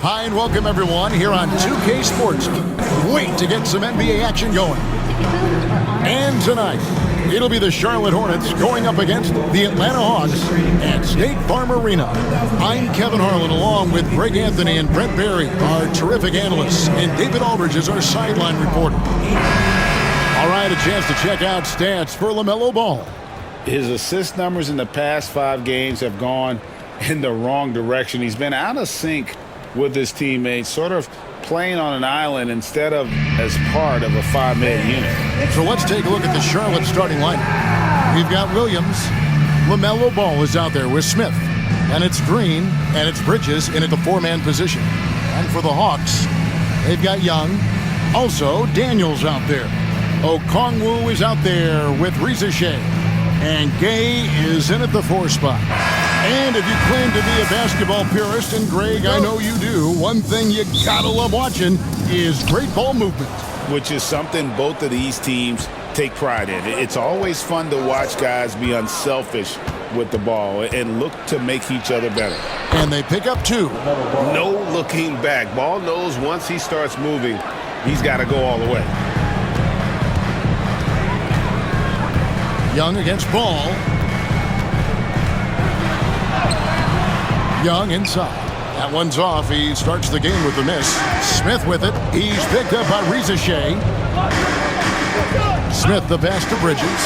Hi and welcome everyone here on 2K Sports. Wait to get some NBA action going. And tonight, it'll be the Charlotte Hornets going up against the Atlanta Hawks at State Farm Arena. I'm Kevin Harlan along with Greg Anthony and Brent Barry, our terrific analysts, and David Aldridge is our sideline reporter. All right, a chance to check out stats for LaMelo Ball. His assist numbers in the past 5 games have gone in the wrong direction. He's been out of sync with his teammates, sort of playing on an island instead of as part of a 5-man unit. So let's take a look at the Charlotte starting lineup. We've got Williams. LaMelo Ball is out there with Smith. And it's Green and it's Bridges in at the 4-man position. And for the Hawks, they've got Young. Also, Daniels out there. Okongwu is out there with Rizeshe. And Gay is in at the 4 spot. And if you claim to be a basketball purist, and Greg, I know you do, one thing you gotta love watching is great ball movement. Which is something both of these teams take pride in. It's always fun to watch guys be unselfish with the ball and look to make each other better. And they pick up 2. No looking back. Ball knows once he starts moving, he's got to go all the way. Young against Ball. Young inside. That one's off. He starts the game with a miss. Smith with it. He's picked up by Rizeshe. Smith the pass to Bridges.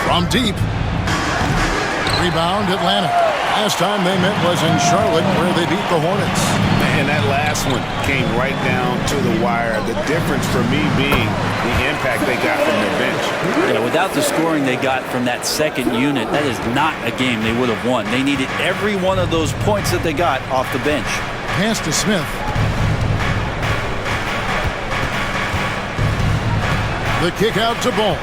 From deep. Rebound Atlanta. Last time they met was in Charlotte where they beat the Hornets. And that last one came right down to the wire. The difference for me being the impact they got from their bench. Yeah, without the scoring they got from that second unit, that is not a game they would have won. They needed every one of those points that they got off the bench. Pass to Smith. The kick out to Ball.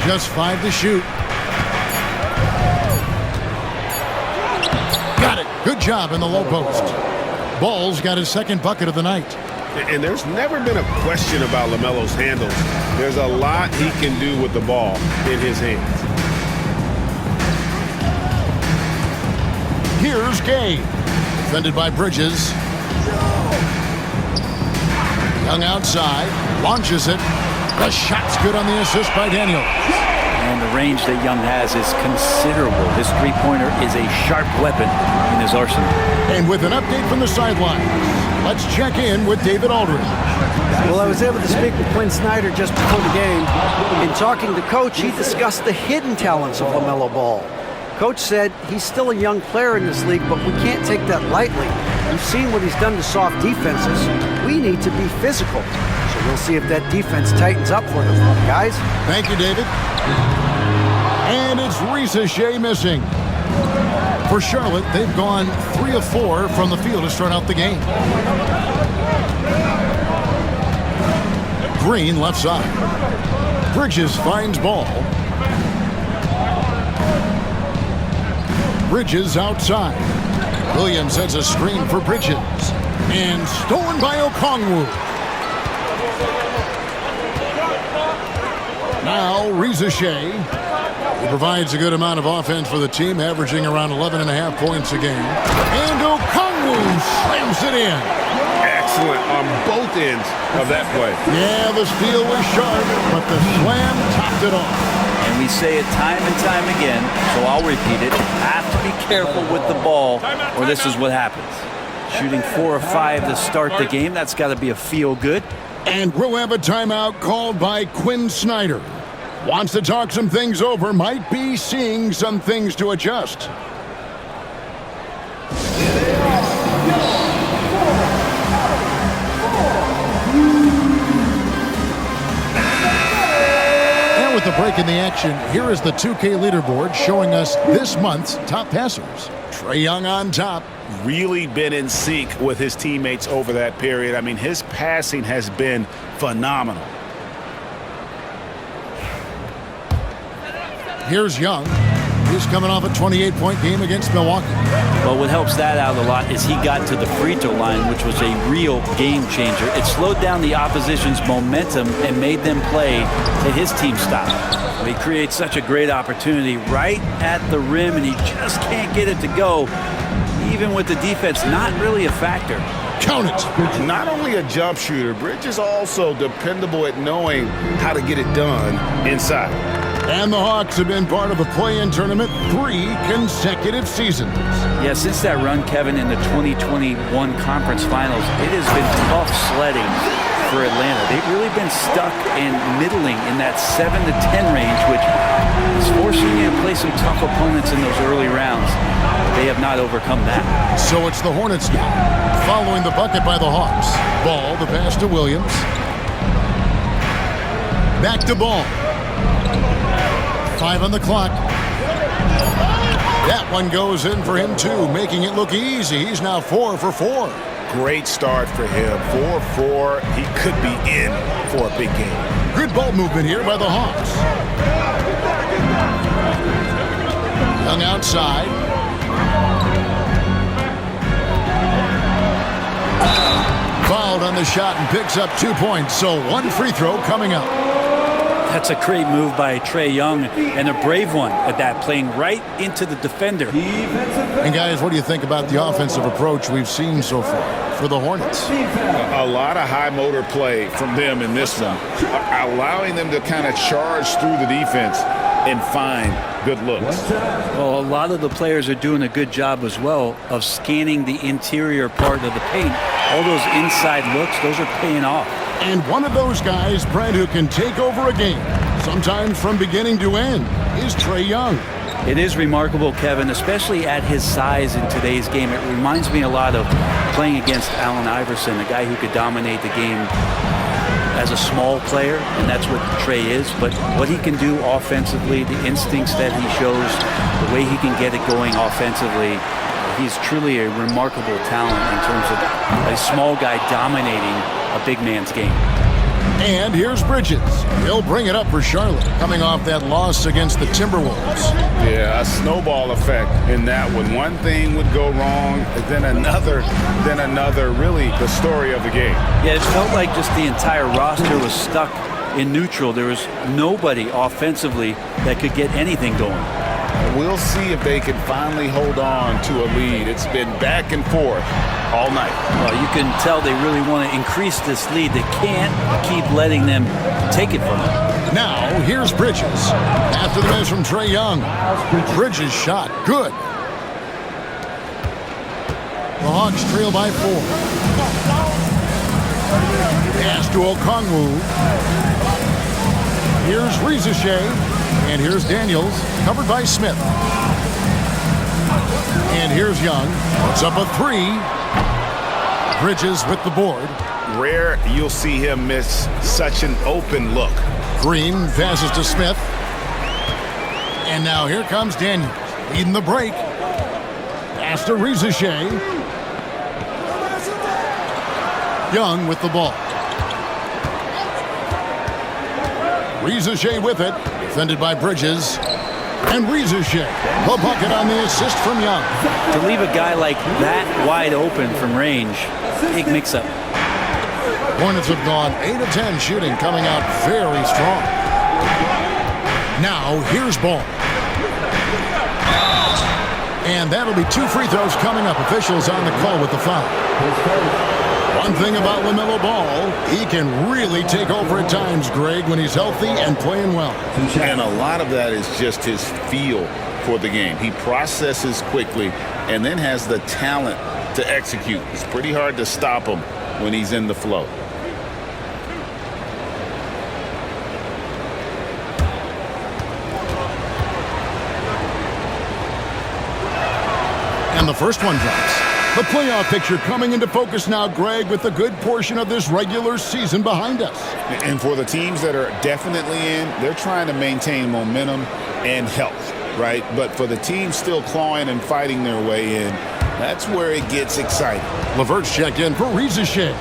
Just 5 to shoot. Got it. Good job in the low post. Ball's got his second bucket of the night. And there's never been a question about LaMelo's handles. There's a lot he can do with the ball in his hands. Here's Gay. Defended by Bridges. Young outside. Launches it. The shot's good on the assist by Daniels. And the range that Young has is considerable. His three-pointer is a sharp weapon in his arsenal. And with an update from the sidelines, let's check in with David Aldridge. Well, I was able to speak with Quinn Snyder just before the game. In talking to Coach, he discussed the hidden talents of LaMelo Ball. Coach said he's still a young player in this league, but we can't take that lightly. We've seen what he's done to soft defenses. We need to be physical. So we'll see if that defense tightens up for them. Guys? Thank you, David. And it's Rizeshe missing. For Charlotte, they've gone 3 of 4 from the field to start out the game. Green left side. Bridges finds Ball. Bridges outside. Williams has a screen for Bridges. And stolen by Okongwu. Now Rizeshe. He provides a good amount of offense for the team, averaging around 11.5 points a game. And Okongwu slams it in. Excellent on both ends of that play. Yeah, the steal was sharp, but the slam topped it off. And we say it time and time again, so I'll repeat it. Have to be careful with the ball, or this is what happens. Shooting 4 of 5 to start the game, that's got to be a feel-good. And we'll have a timeout called by Quinn Snyder. Wants to talk some things over, might be seeing some things to adjust. And with the break in the action, here is the 2K leaderboard showing us this month's top passers. Trae Young on top. Really been in sync with his teammates over that period. I mean, his passing has been phenomenal. Here's Young. He's coming off a 28-point game against Milwaukee. Well, what helps that out a lot is he got to the free throw line, which was a real game changer. It slowed down the opposition's momentum and made them play to his team style. He creates such a great opportunity right at the rim, and he just can't get it to go. Even with the defense not really a factor. Count it. Not only a jump shooter, Bridges also dependable at knowing how to get it done inside. And the Hawks have been part of the play-in tournament 3 consecutive seasons. Yeah, since that run, Kevin, in the 2021 conference finals, it has been tough sledding for Atlanta. They've really been stuck and middling in that 7 to 10 range, which is forcing you to play some tough opponents in those early rounds. They have not overcome that. So it's the Hornets now, following the bucket by the Hawks. Ball, the pass to Williams. Back to Ball. 5 on the clock. That one goes in for him too, making it look easy. He's now 4 for 4. Great start for him. 4-4. He could be in for a big game. Good ball movement here by the Hawks. Young outside. Fouled on the shot and picks up 2 points. So 1 free throw coming up. That's a great move by Trae Young, and a brave one at that, playing right into the defender. And guys, what do you think about the offensive approach we've seen so far for the Hornets? A lot of high motor play from them in this one, allowing them to kind of charge through the defense and find good looks. Well, a lot of the players are doing a good job as well of scanning the interior part of the paint. All those inside looks, those are paying off. And one of those guys, Brent, who can take over a game, sometimes from beginning to end, is Trae Young. It is remarkable, Kevin, especially at his size in today's game. It reminds me a lot of playing against Allen Iverson, a guy who could dominate the game as a small player, and that's what Trae is. But what he can do offensively, the instincts that he shows, the way he can get it going offensively, he's truly a remarkable talent in terms of a small guy dominating a big man's game. And here's Bridges. He'll bring it up for Charlotte, coming off that loss against the Timberwolves. Yeah, a snowball effect in that one. One thing would go wrong, then another, really the story of the game. Yeah, it felt like just the entire roster was stuck in neutral. There was nobody offensively that could get anything going. We'll see if they can finally hold on to a lead. It's been back and forth all night. Well, you can tell they really want to increase this lead. They can't keep letting them take it from them. Now, here's Bridges. After the miss from Trae Young. Bridges' shot, good. The Hawks trail by 4. Pass to Okongwu. Here's Rizichet. And here's Daniels, covered by Smith. And here's Young. Puts up a 3. Bridges with the board. Rare you'll see him miss such an open look. Green passes to Smith. And now here comes Daniels, leading the break. Pass to Rizichet. Young with the ball. Rizichet with it. Defended by Bridges. And Rizichet, the bucket on the assist from Young. To leave a guy like that wide open from range, big mix-up. Hornets have gone 8 of 10 shooting, coming out very strong. Now, here's Ball. And that'll be 2 free throws coming up. Officials on the call with the foul. One thing about LaMelo Ball, he can really take over at times, Greg, when he's healthy and playing well. And a lot of that is just his feel for the game. He processes quickly and then has the talent to execute. It's pretty hard to stop him when he's in the flow. And the first one drops. The playoff picture coming into focus now, Greg, with a good portion of this regular season behind us. And for the teams that are definitely in, they're trying to maintain momentum and health, right? But for the teams still clawing and fighting their way in, that's where it gets exciting. LeVert's checked in for Rizichet.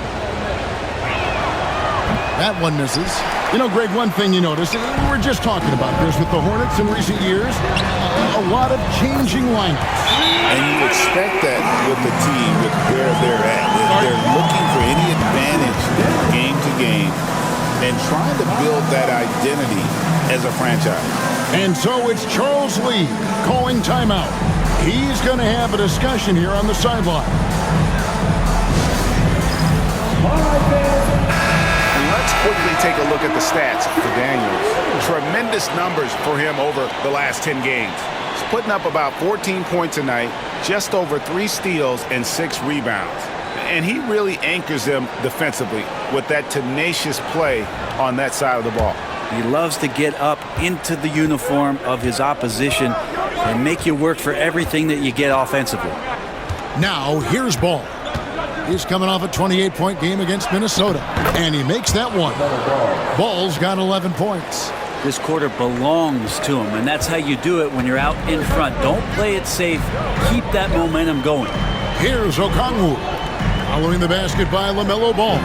That one misses. You know, Greg, one thing you notice, we're just talking about this with the Hornets in recent years, a lot of changing lineups. And you expect that with the team, with where they're at. They're looking for any advantage game to game. and trying to build that identity as a franchise. And so it's Charles Lee calling timeout. He's going to have a discussion here on the sideline. Let's quickly take a look at the stats for Daniels. Tremendous numbers for him over the last 10 games. He's putting up about 14 points a night, just over 3 steals and 6 rebounds. And he really anchors them defensively with that tenacious play on that side of the ball. He loves to get up into the uniform of his opposition and make you work for everything that you get offensively. Now, here's Ball. He's coming off a 28-point game against Minnesota, and he makes that one. Ball's got 11 points. This quarter belongs to him, and that's how you do it when you're out in front. Don't play it safe. Keep that momentum going. Here's Okongwu. Following the basket by LaMelo Ball.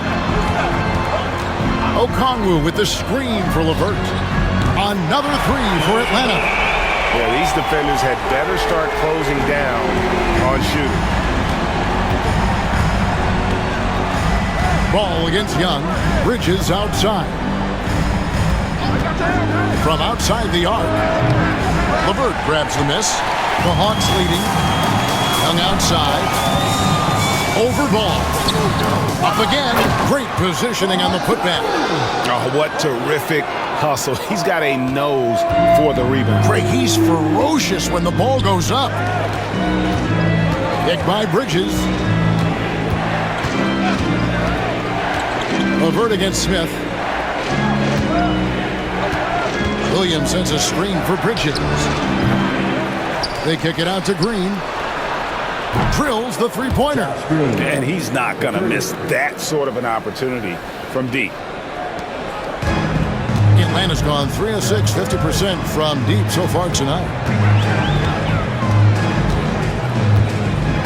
Okongwu with the screen for LeVert. Another three for Atlanta. Yeah, these defenders had better start closing down on shooting. Ball against Young. Bridges outside. From outside the arc. LeVert grabs the miss. The Hawks leading. Young outside. Over Ball. Up again. Great positioning on the putback. Oh, what terrific hustle. He's got a nose for the rebound. Craig, he's ferocious when the ball goes up. Picked by Bridges. LeVert against Smith. Williams sends a screen for Bridges. They kick it out to Green. Drills the three-pointer. And he's not going to miss that sort of an opportunity from deep. Atlanta's gone 3 of 6, 50% from deep so far tonight.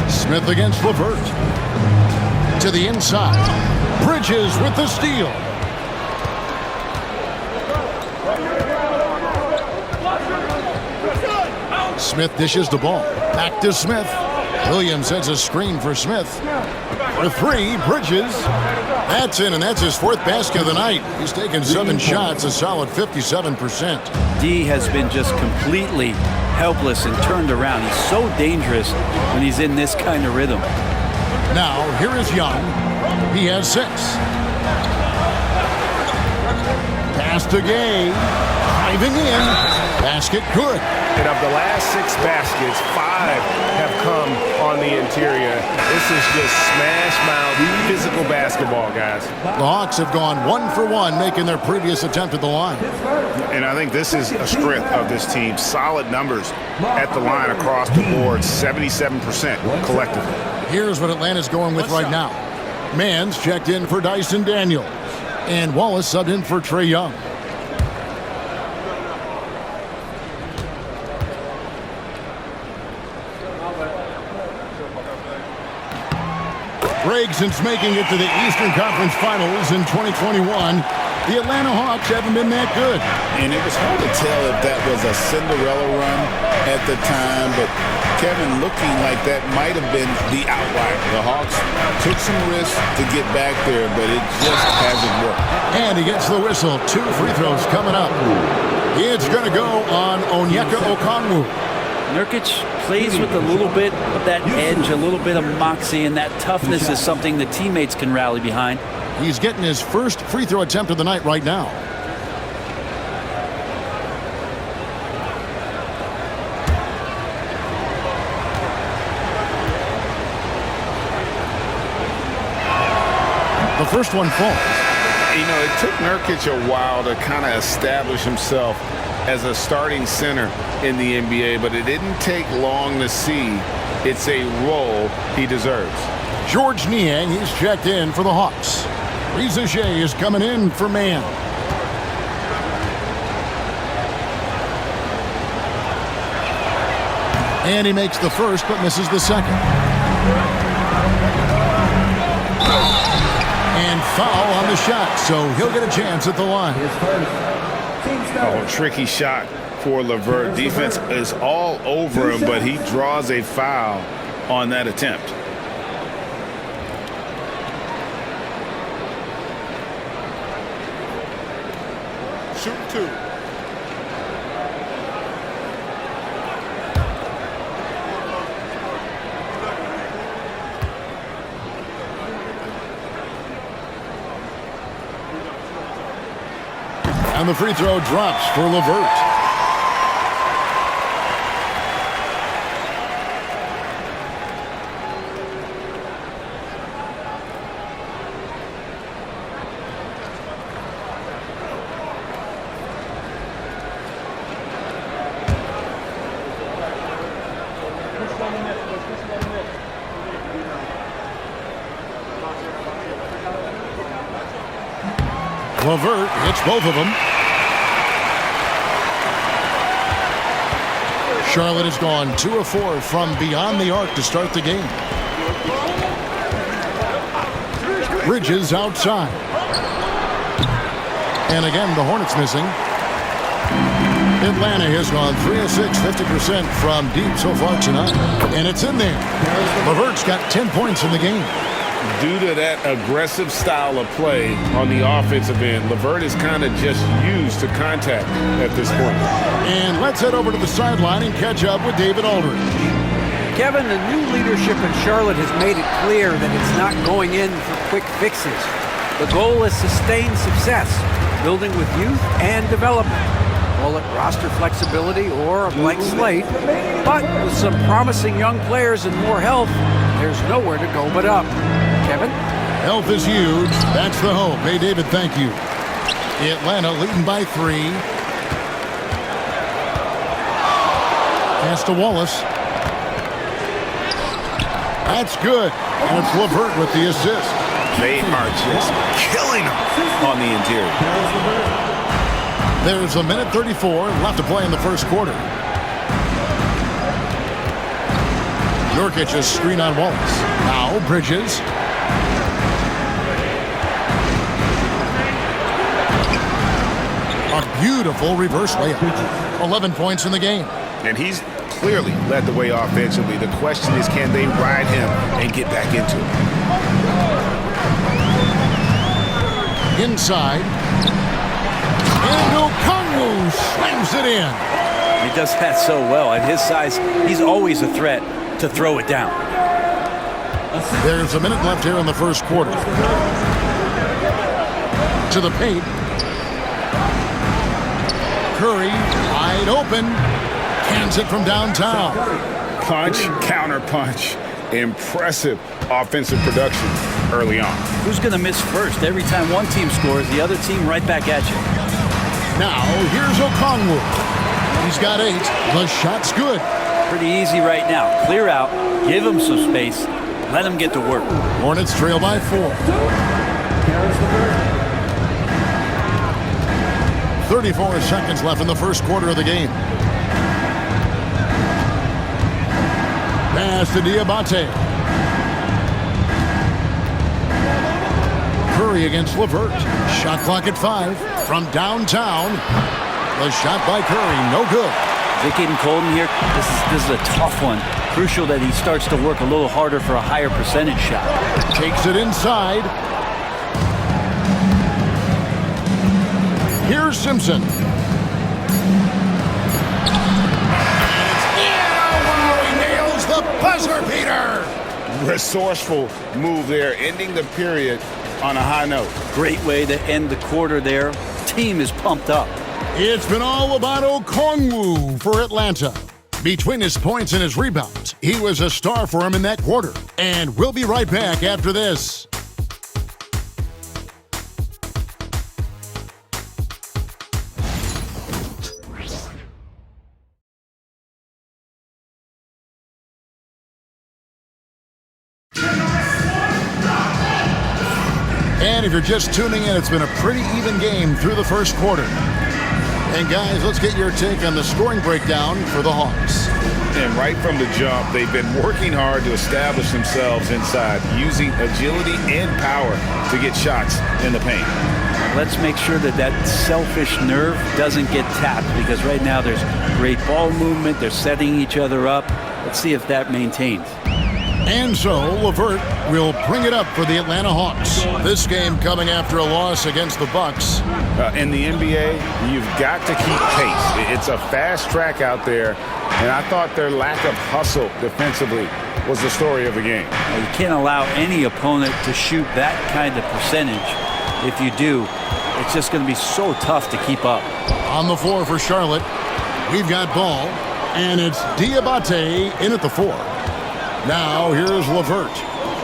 Smith against LeVert. To the inside. Bridges with the steal. Smith dishes the ball. Back to Smith. Williams sends a screen for Smith. For three, Bridges. That's in, and that's his 4th basket of the night. He's taken 7 shots, a solid 57%. D has been just completely helpless and turned around. He's so dangerous when he's in this kind of rhythm. Now, here is Young. He has 6. Pass to Gay. Driving in. Basket good. And of the last 6 baskets, 5 have come on the interior. This is just smash-mouth physical basketball, guys. The Hawks have gone 1 for 1, making their previous attempt at the line. And I think this is a strength of this team. Solid numbers at the line across the board, 77% collectively. Here's what Atlanta's going with right now. Mann's checked in for Dyson Daniels. And Wallace subbed in for Trae Young. Greg, since making it to the Eastern Conference Finals in 2021, the Atlanta Hawks haven't been that good. And it was hard to tell if that was a Cinderella run at the time, but Kevin, looking like that might have been the outlier. The Hawks took some risks to get back there, but it just hasn't worked. And he gets the whistle. 2 free throws coming up. It's going to go on Onyeka Okongwu. Nurkic plays with a little bit of that edge, a little bit of moxie, and that toughness is something the teammates can rally behind. He's getting his first free throw attempt of the night right now. The first one falls. You know, it took Nurkic a while to kind of establish himself as a starting center in the NBA, but it didn't take long to see it's a role he deserves. George Niang, he's checked in for the Hawks. Reza Shea is coming in for Mann. And he makes the first but misses the second. And foul on the shot, so he'll get a chance at the line. Oh, tricky shot for LeVert. Defense is all over him, but he draws a foul on that attempt. Shooting 2. And the free throw drops for LeVert. LeVert hits both of them. Charlotte has gone 2 of 4 from beyond the arc to start the game. Bridges outside. And again, the Hornets missing. Atlanta has gone 3 of 6, 50% from deep so far tonight. And it's in there. LeVert's got 10 points in the game. Due to that aggressive style of play on the offensive end, LeVert is kind of just used to contact at this point. And let's head over to the sideline and catch up with David Aldridge. Kevin, the new leadership in Charlotte has made it clear that it's not going in for quick fixes. The goal is sustained success, building with youth and development. Call it roster flexibility or a blank slate. But with some promising young players and more health, there's nowhere to go but up. Kevin? Health is huge. That's the hope. Hey, David, thank you. Atlanta leading by 3. Pass to Wallace. That's good. And it's LeVert with the assist. They are just killing them on the interior. There's a minute 34 left to play in the first quarter. Nurkic's screen on Wallace. Now Bridges. A beautiful reverse layup. 11 points in the game. And he's clearly led the way offensively. The question is, can they ride him and get back into it? Inside. And Okongwu slams it in. He does that so well. At his size, he's always a threat to throw it down. There's a minute left here in the first quarter. To the paint. Curry, wide open. Cans it from downtown. Punch, counter punch. Impressive offensive production early on. Who's going to miss first? Every time one team scores, the other team right back at you. Now, here's Okongwu. He's got 8. The shot's good. Pretty easy right now. Clear out, give him some space, let him get to work. Hornets trail by 4. 34 seconds left in the first quarter of the game. Pass to Diabate. Curry against LeVert. Shot clock at 5 from downtown. The shot by Curry, no good. Vic and Colton here, this is a tough one. Crucial that he starts to work a little harder for a higher percentage shot. Takes it inside. Here's Simpson. He nails the buzzer beater. Resourceful move there, ending the period on a high note. Great way to end the quarter there. Team is pumped up. It's been all about Okongwu for Atlanta. Between his points and his rebounds, he was a star for him in that quarter. And we'll be right back after this. And if you're just tuning in, it's been a pretty even game through the first quarter. And guys, let's get your take on the scoring breakdown for the Hawks. And right from the jump, they've been working hard to establish themselves inside, using agility and power to get shots in the paint. Let's make sure that that selfish nerve doesn't get tapped, because right now there's great ball movement. They're setting each other up. Let's see if that maintains. And so LeVert will bring it up for the Atlanta Hawks. This game coming after a loss against the Bucks. In the NBA, you've got to keep pace. It's a fast track out there, and I thought their lack of hustle defensively was the story of the game. You can't allow any opponent to shoot that kind of percentage. If you do, it's just going to be so tough to keep up. On the floor for Charlotte, we've got Ball, and it's Diabate in at the 4. Now here's LeVert.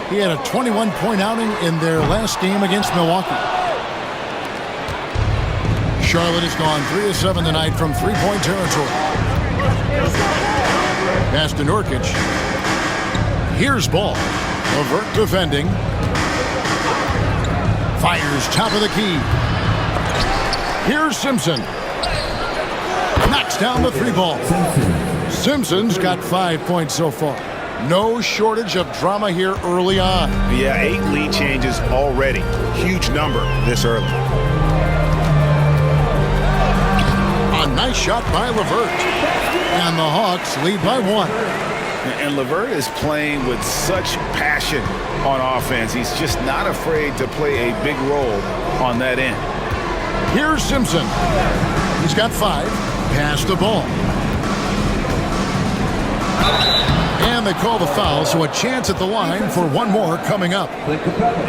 He had a 21-point outing in their last game against Milwaukee. Charlotte has gone 3 of 7 tonight from three-point territory. Pass to Nurkic. Here's Ball. LeVert defending. Fires top of the key. Here's Simpson. Knocks down the 3 ball. Simpson's got 5 points so far. No shortage of drama here early on. Yeah, 8 lead changes already. Huge number this early. A nice shot by LeVert. And the Hawks lead by 1. And LeVert is playing with such passion on offense. He's just not afraid to play a big role on that end. Here's Simpson. He's got 5. Pass the ball. And they call the foul, so a chance at the line for one more coming up.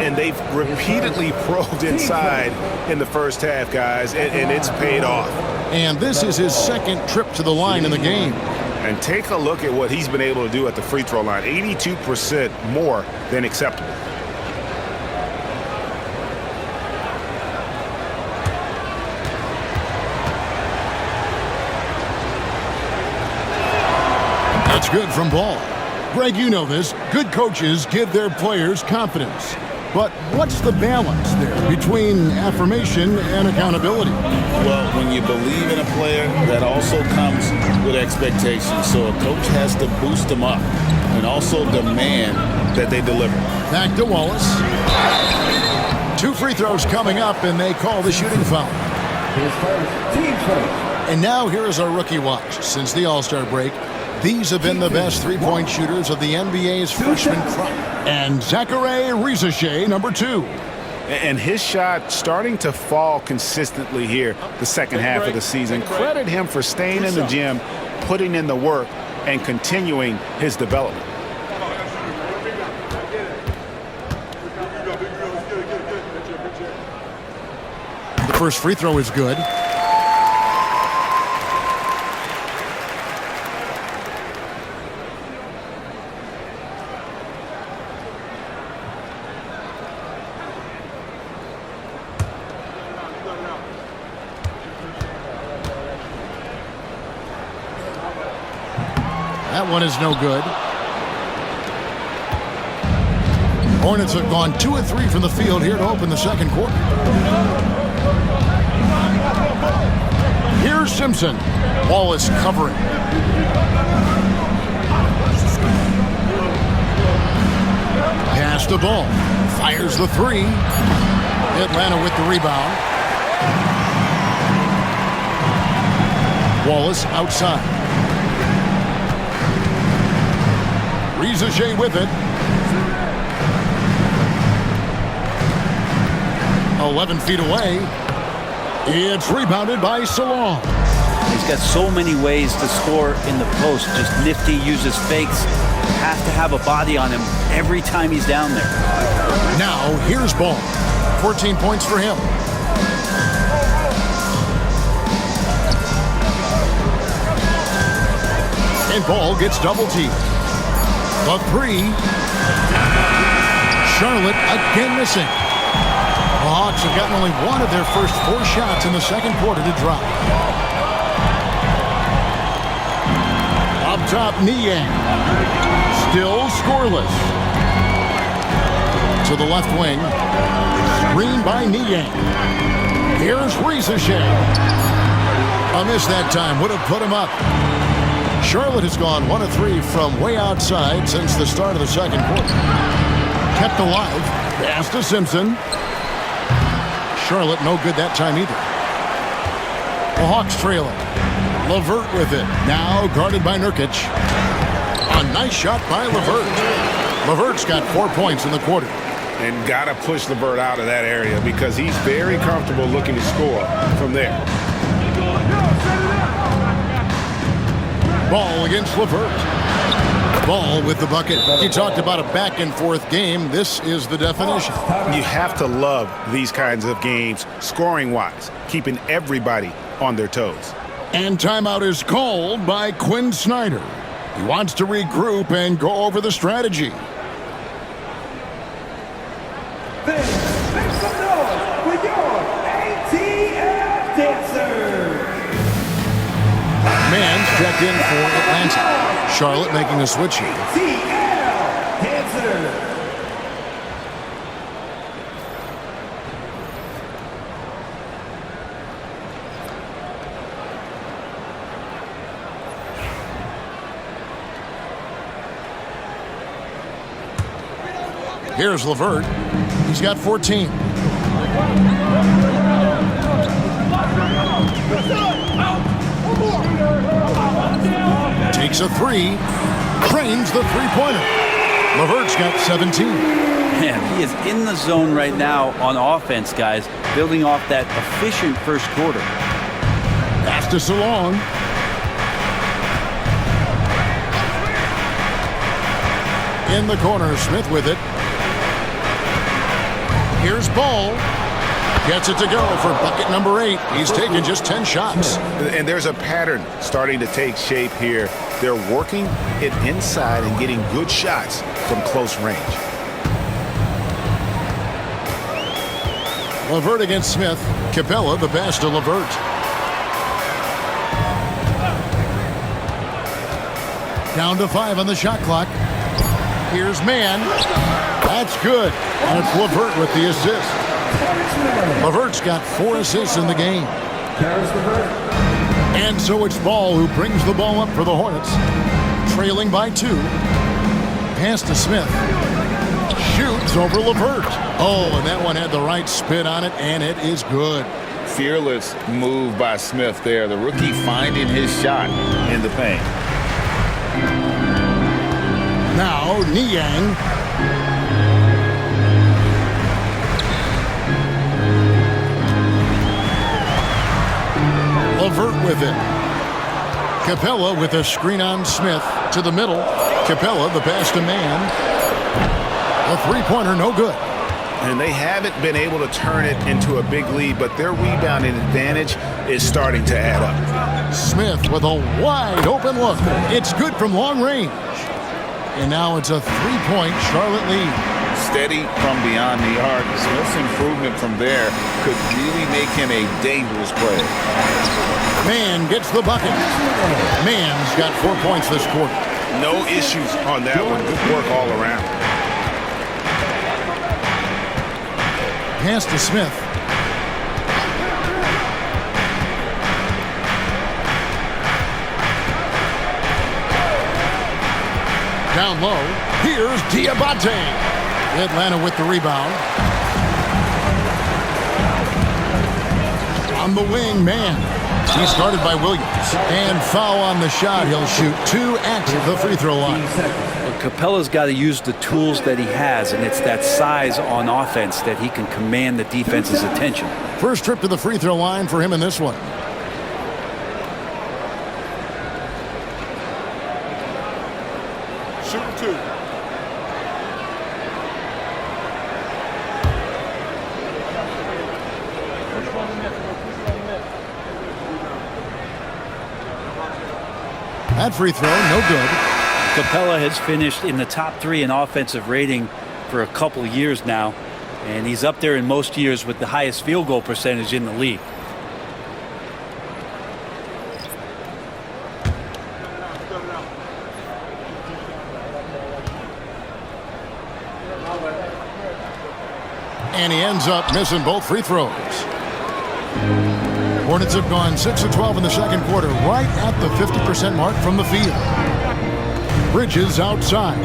And they've repeatedly probed inside in the first half, guys, and it's paid off. And this is his second trip to the line in the game. And take a look at what he's been able to do at the free throw line. 82% more than acceptable. That's good from Ball. Greg, you know this. Good coaches give their players confidence. But what's the balance there between affirmation and accountability? Well, when you believe in a player, that also comes with expectations. So a coach has to boost them up and also demand that they deliver. Back to Wallace. 2 free throws coming up, and they call the shooting foul. And now here is our rookie watch. Since the All-Star break, these have been the best three-point shooters of the NBA's freshman crop. And Zachary Rizachet, number 2. And his shot starting to fall consistently here the second half of the season. Credit him for staying in the gym, putting in the work, and continuing his development. The first free throw is good. That one is no good. Hornets have gone 2 of 3 from the field here to open the second quarter. Here's Simpson. Wallace covering. Pass the ball. Fires the 3. Atlanta with the rebound. Wallace outside. Rizachet with it. 11 feet away. It's rebounded by Salon. He's got so many ways to score in the post. Just nifty, uses fakes. Have to have a body on him every time he's down there. Now here's Ball. 14 points for him. And Ball gets double teamed. The 3. Charlotte again missing. The Hawks have gotten only one of their first 4 shots in the second quarter to drop. Up top, Niang. Still scoreless. To the left wing. Screen by Niang. Here's Rizachet. A miss that time would have put him up. Charlotte has gone 1 of 3 from way outside since the start of the second quarter. Kept alive. Pass to Simpson. Charlotte no good that time either. The Hawks trailing. LeVert with it. Now guarded by Nurkic. A nice shot by LeVert. LeVert's got 4 points in the quarter. And got to push LeVert out of that area because he's very comfortable looking to score from there. Ball against LeVert. Ball with the bucket. You talked about a back-and-forth game. This is the definition. You have to love these kinds of games, scoring-wise, keeping everybody on their toes. And timeout is called by Quinn Snyder. He wants to regroup and go over the strategy. Make some noise for your ATL dancer. Mann's checked in for Atlanta. Charlotte making a switch here. ATL dancer. Here's LeVert. He's got 14. Takes a three. Drains the three-pointer. LeVert's got 17. Man, he is in the zone right now on offense, guys, building off that efficient first quarter. Pass to Salong. In the corner, Smith with it. Here's Ball. Gets it to go for bucket number 8. He's taken just 10 shots. And there's a pattern starting to take shape here. They're working it inside and getting good shots from close range. LeVert against Smith. Capella, the pass to LeVert. Down to 5 on the shot clock. Here's Mann. That's good. And it's LeVert with the assist. LeVert's got 4 assists in the game. And so it's Ball who brings the ball up for the Hornets. Trailing by 2. Pass to Smith. Shoots over LeVert. Oh, and that one had the right spin on it, and it is good. Fearless move by Smith there. The rookie finding his shot in the paint. Now, Niang. LeVert with it. Capella with a screen on Smith to the middle. Capella, the pass to Mann. A three-pointer, no good. And they haven't been able to turn it into a big lead, but their rebounding advantage is starting to add up. Smith with a wide open look. It's good from long range. And now it's a three-point Charlotte lead. Steady from beyond the arc. Smith's improvement from there could really make him a dangerous player. Mann gets the bucket. Mann's got 4 points this quarter. No issues on that one. Good work all around. Pass to Smith. Down low. Here's Diabate. Atlanta with the rebound. On the wing, Mann. He started by Williams. And foul on the shot. He'll shoot 2 at the free throw line. Well, Capella's got to use the tools that he has, and it's that size on offense that he can command the defense's attention. First trip to the free throw line for him in this one. Shooting 2. That free throw, no good. Capella has finished in the top 3 in offensive rating for a couple of years now, and he's up there in most years with the highest field goal percentage in the league. And he ends up missing both free throws. Hornets have gone 6 of 12 in the second quarter, right at the 50% mark from the field. Bridges outside.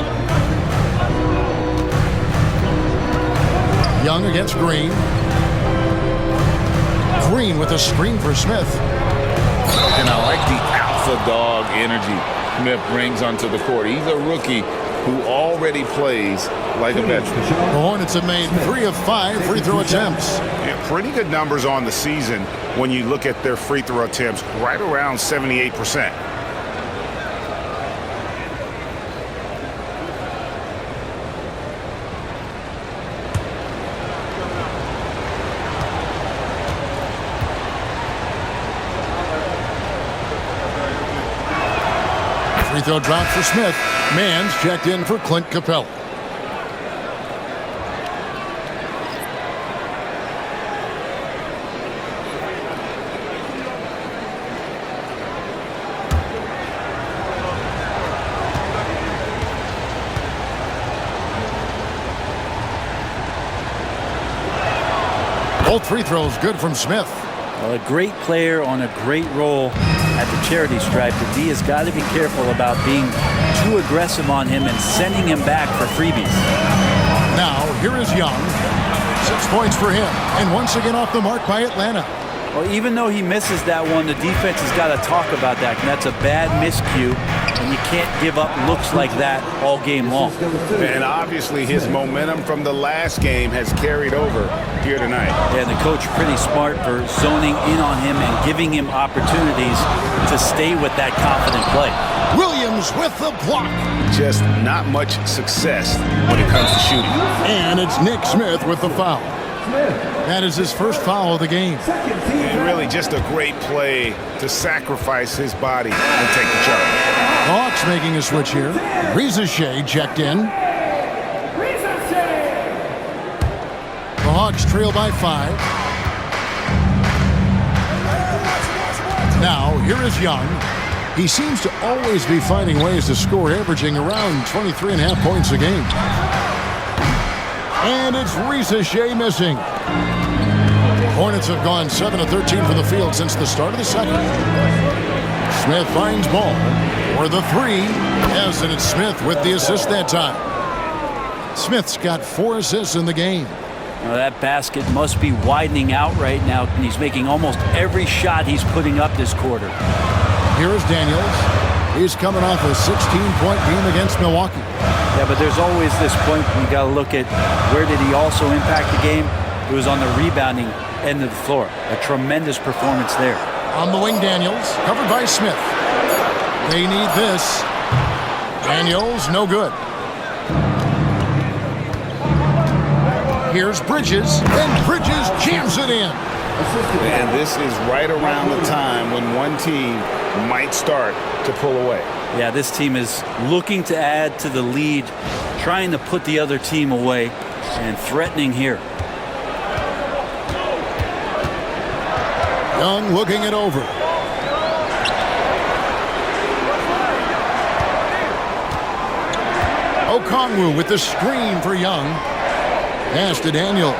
Young against Green. Green with a screen for Smith. And I like the alpha dog energy Smith brings onto the court. He's a rookie, who already plays like a veteran. The Hornets have made 3 of 5 free throw attempts. Yeah, pretty good numbers on the season when you look at their free throw attempts, right around 78%. Free throw drop for Smith. Mann's checked in for Clint Capella. Both free throws good from Smith. Well, a great player on a great role at the charity stripe. The D has got to be careful about being too aggressive on him and sending him back for freebies. Now, here is Young. 6 points for him. And once again off the mark by Atlanta. Well, even though he misses that one, the defense has got to talk about that. And that's a bad miscue, and you can't give up looks like that all game long. And obviously his momentum from the last game has carried over here tonight. Yeah, the coach pretty smart for zoning in on him and giving him opportunities to stay with that confident play. Williams with the block. Just not much success when it comes to shooting. And it's Nick Smith with the foul. That is his first foul of the game. And really just a great play to sacrifice his body and take the charge. The Hawks making a switch here. Shea checked in. The Hawks trail by 5. Now, here is Young. He seems to always be finding ways to score, averaging around 23.5 points a game. And it's Shea missing. Hornets have gone 7 of 13 from the field since the start of the second. Smith finds ball for the 3. Yes, and it's Smith with the assist that time. Smith's got 4 assists in the game. Well, that basket must be widening out right now, and he's making almost every shot he's putting up this quarter. Here is Daniels. He's coming off a 16-point game against Milwaukee. Yeah, but there's always this point when you got to look at where did he also impact the game. It was on the rebounding end of the floor. A tremendous performance there. On the wing, Daniels, covered by Smith. They need this. Daniels, no good. Here's Bridges, and Bridges jams it in. And this is right around the time when one team might start to pull away. Yeah, this team is looking to add to the lead, trying to put the other team away, and threatening here. Young looking it over. Okongwu with the screen for Young. Pass to Daniels.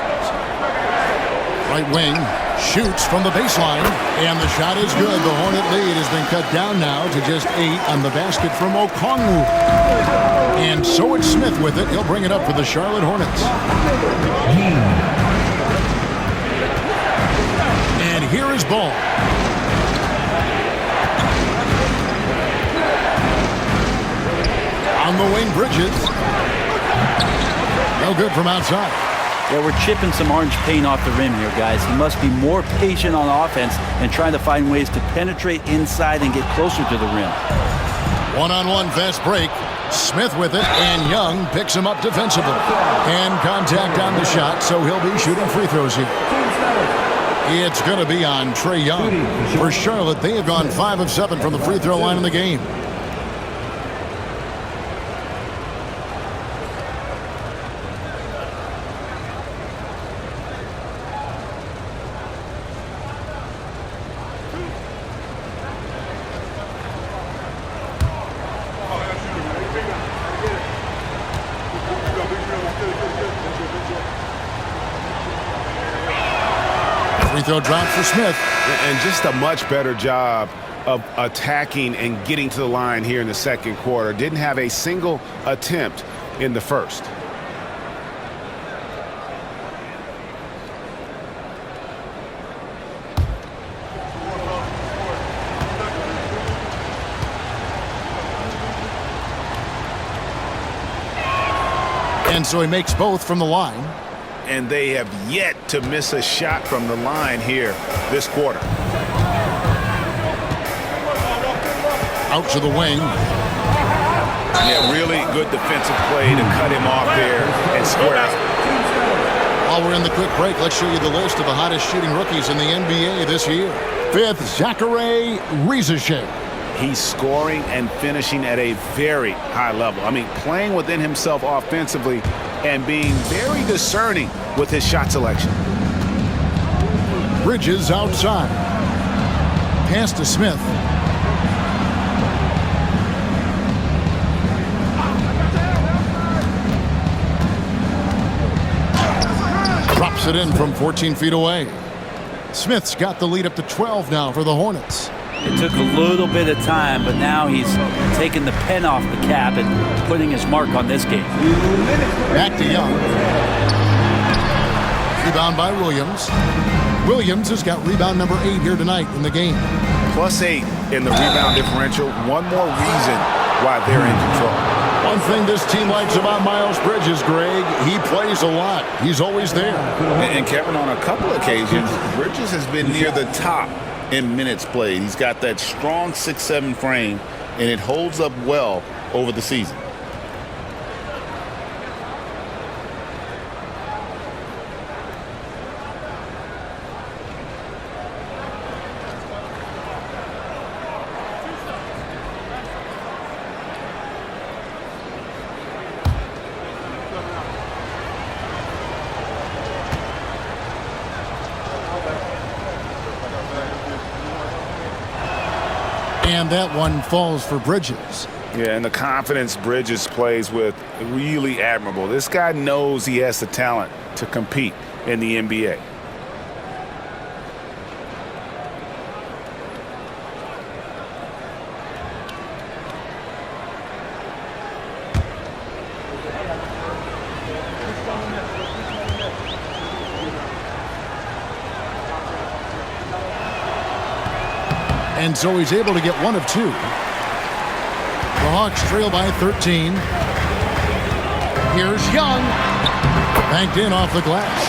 Right wing. Shoots from the baseline, and the shot is good. The Hornet lead has been cut down now to just 8 on the basket from Okongwu. And so it's Smith with it. He'll bring it up for the Charlotte Hornets. And here is Ball. On the wing, Bridges. No good from outside. Yeah, we're chipping some orange paint off the rim here, guys. He must be more patient on offense and trying to find ways to penetrate inside and get closer to the rim. One-on-one fast break. Smith with it, and Young picks him up defensively. And contact on the shot, so he'll be shooting free throws here. It's going to be on Trae Young. For Charlotte, they have gone 5 of 7 from the free throw line in the game. Free throw drop for Smith. And just a much better job of attacking and getting to the line here in the second quarter. Didn't have a single attempt in the first. And so he makes both from the line. And they have yet to miss a shot from the line here this quarter. Out to the wing. Yeah, really good defensive play to cut him off there and square out. While we're in the quick break, let's show you the list of the hottest shooting rookies in the NBA this year. 5th, Zachary Rizachet. He's scoring and finishing at a very high level. I mean, playing within himself offensively and being very discerning with his shot selection. Bridges outside. Pass to Smith. Drops it in from 14 feet away. Smith's got the lead up to 12 now for the Hornets. It took a little bit of time, but now he's taking the pen off the cap and putting his mark on this game. Back to Young. Rebound by Williams. Williams has got rebound number 8 here tonight in the game. +8 in the rebound differential. One more reason why they're in control. One thing this team likes about Miles Bridges, Greg, he plays a lot. He's always there. And Kevin, on a couple occasions, Bridges has been near the top in minutes played. He's got that strong 6'7" frame, and it holds up well over the season. And that one falls for Bridges. Yeah, and the confidence Bridges plays with, really admirable. This guy knows he has the talent to compete in the NBA. And so he's able to get 1 of 2. The Hawks trail by 13. Here's Young. Banked in off the glass.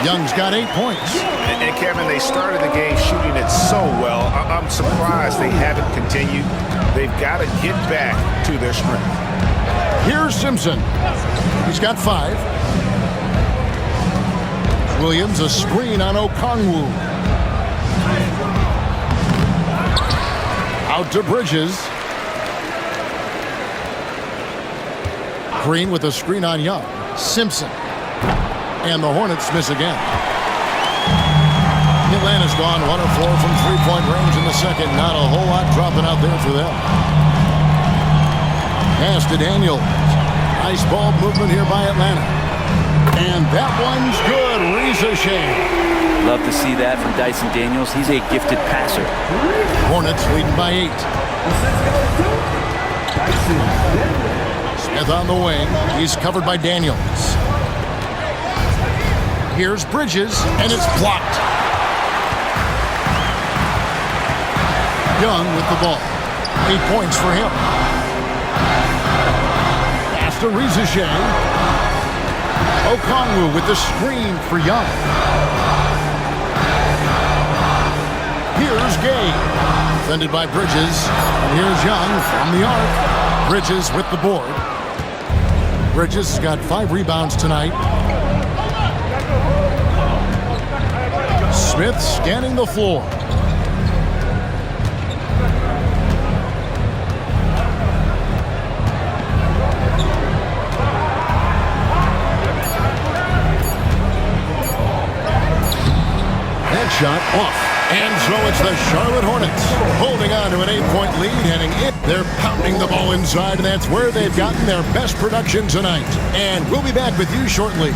Young's got 8 points. And Kevin, they started the game shooting it so well. I'm surprised they haven't continued. They've got to get back to their strength. Here's Simpson. He's got 5. Williams a screen on Okongwu. Out to Bridges. Green with a screen on Young. Simpson. And the Hornets miss again. Atlanta's gone 1 of 4 from three-point range in the second. Not a whole lot dropping out there for them. Pass to Daniels. Nice ball movement here by Atlanta. And that one's good. Rizachet. Love to see that from Dyson Daniels. He's a gifted passer. Hornets leading by 8. Smith on the wing. He's covered by Daniels. Here's Bridges, and it's blocked. Young with the ball. 8 points for him. Pass to Rizachet. Okongwu with the screen for Young. Here's Gay. Defended by Bridges. And here's Young from the arc. Bridges with the board. Bridges has got 5 rebounds tonight. Smith scanning the floor. That shot off. And so it's the Charlotte Hornets holding on to an 8-point lead, heading in. They're pounding the ball inside, and that's where they've gotten their best production tonight. And we'll be back with you shortly.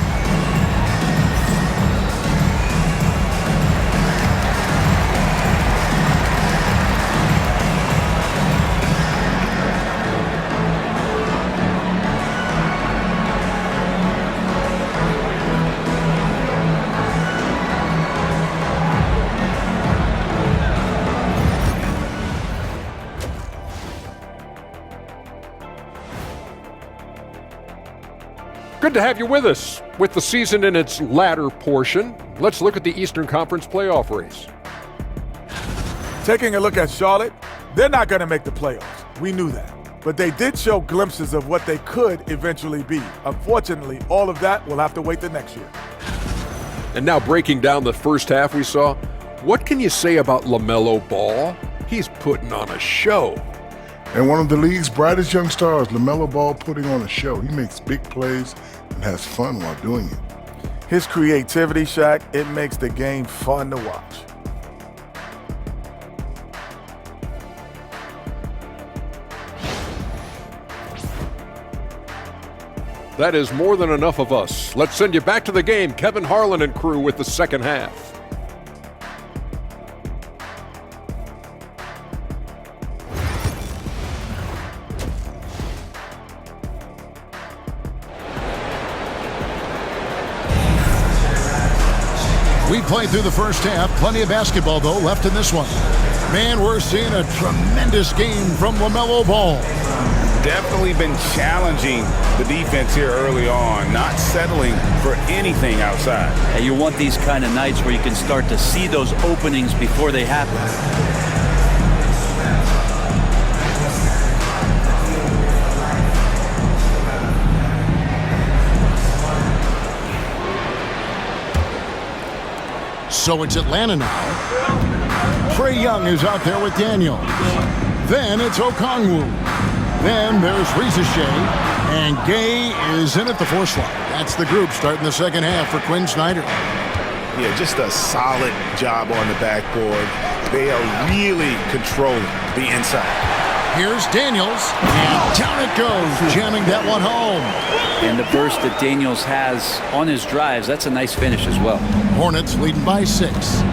Good to have you with us. With the season in its latter portion, let's look at the Eastern Conference playoff race. Taking a look at Charlotte, they're not going to make the playoffs. We knew that. But they did show glimpses of what they could eventually be. Unfortunately, all of that will have to wait the next year. And now breaking down the first half we saw, what can you say about LaMelo Ball? He's putting on a show. And one of the league's brightest young stars, LaMelo Ball, putting on a show. He makes big plays and has fun while doing it. His creativity, Shaq, it makes the game fun to watch. That is more than enough of us. Let's send you back to the game. Kevin Harlan and crew with the second half. We played through the first half. Plenty of basketball, though, left in this one. Man, we're seeing a tremendous game from LaMelo Ball. Definitely been challenging the defense here early on, not settling for anything outside. And you want these kind of nights where you can start to see those openings before they happen. So it's Atlanta now. Trae Young is out there with Daniels. Then it's Okongwu. Then there's Rizachet, and Gay is in at the 4 slot. That's the group starting the second half for Quinn Snyder. Yeah, just a solid job on the backboard. They are really controlling the inside. Here's Daniels, and down it goes, jamming that one home. And the burst that Daniels has on his drives, that's a nice finish as well. Hornets leading by 6.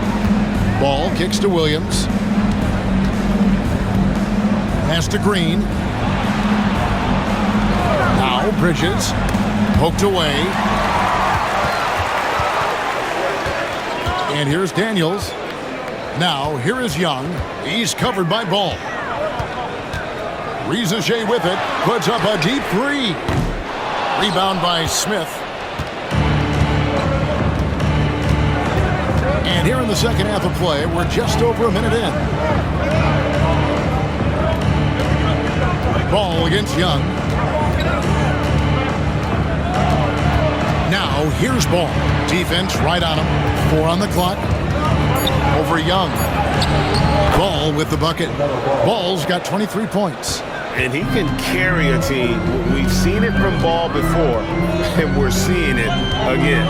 Ball kicks to Williams. Pass to Green. Now Bridges, poked away. And here's Daniels. Now here is Young. He's covered by Ball. Rizachet with it, puts up a deep 3. Rebound by Smith. And here in the second half of play, we're just over a minute in. Ball against Young. Now here's Ball. Defense right on him. 4 on the clock. Over Young. Ball with the bucket. Ball's got 23 points. And he can carry a team. We've seen it from Ball before, and we're seeing it again.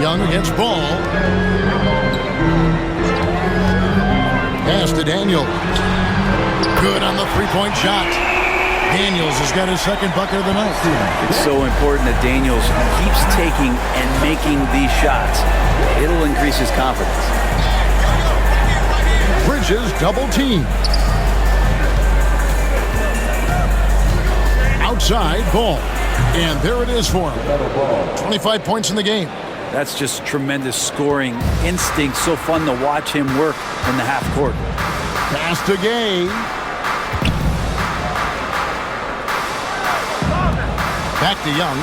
Young against Ball. Pass to Daniels. Good on the 3-point shot. Daniels has got his second bucket of the night. It's so important that Daniels keeps taking and making these shots. It'll increase his confidence. Bridges double team. Outside Ball. And there it is for him. 25 points in the game. That's just tremendous scoring instinct. So fun to watch him work in the half court. Pass to Gay. Back to Young.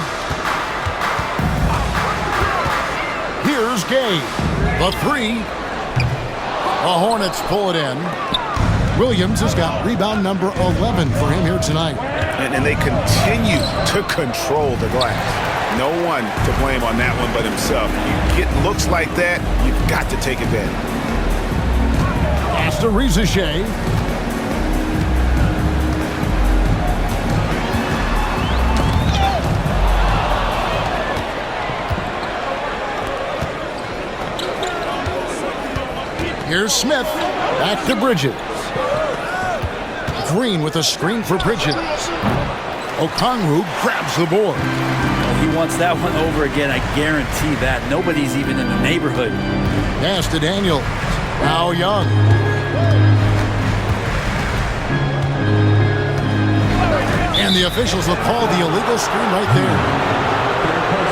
Here's Gay. The 3. The Hornets pull it in. Williams has got rebound number 11 for him here tonight. And they continue to control the glass. No one to blame on that one but himself. You get looks like that, you've got to take advantage. Pass to Rizachet. Here's Smith. Back to Bridges. Green with a screen for Bridges. Okongwu grabs the board. He wants that one over again. I guarantee that. Nobody's even in the neighborhood. Pass to Daniels. Now Young. And the officials will call the illegal screen right there.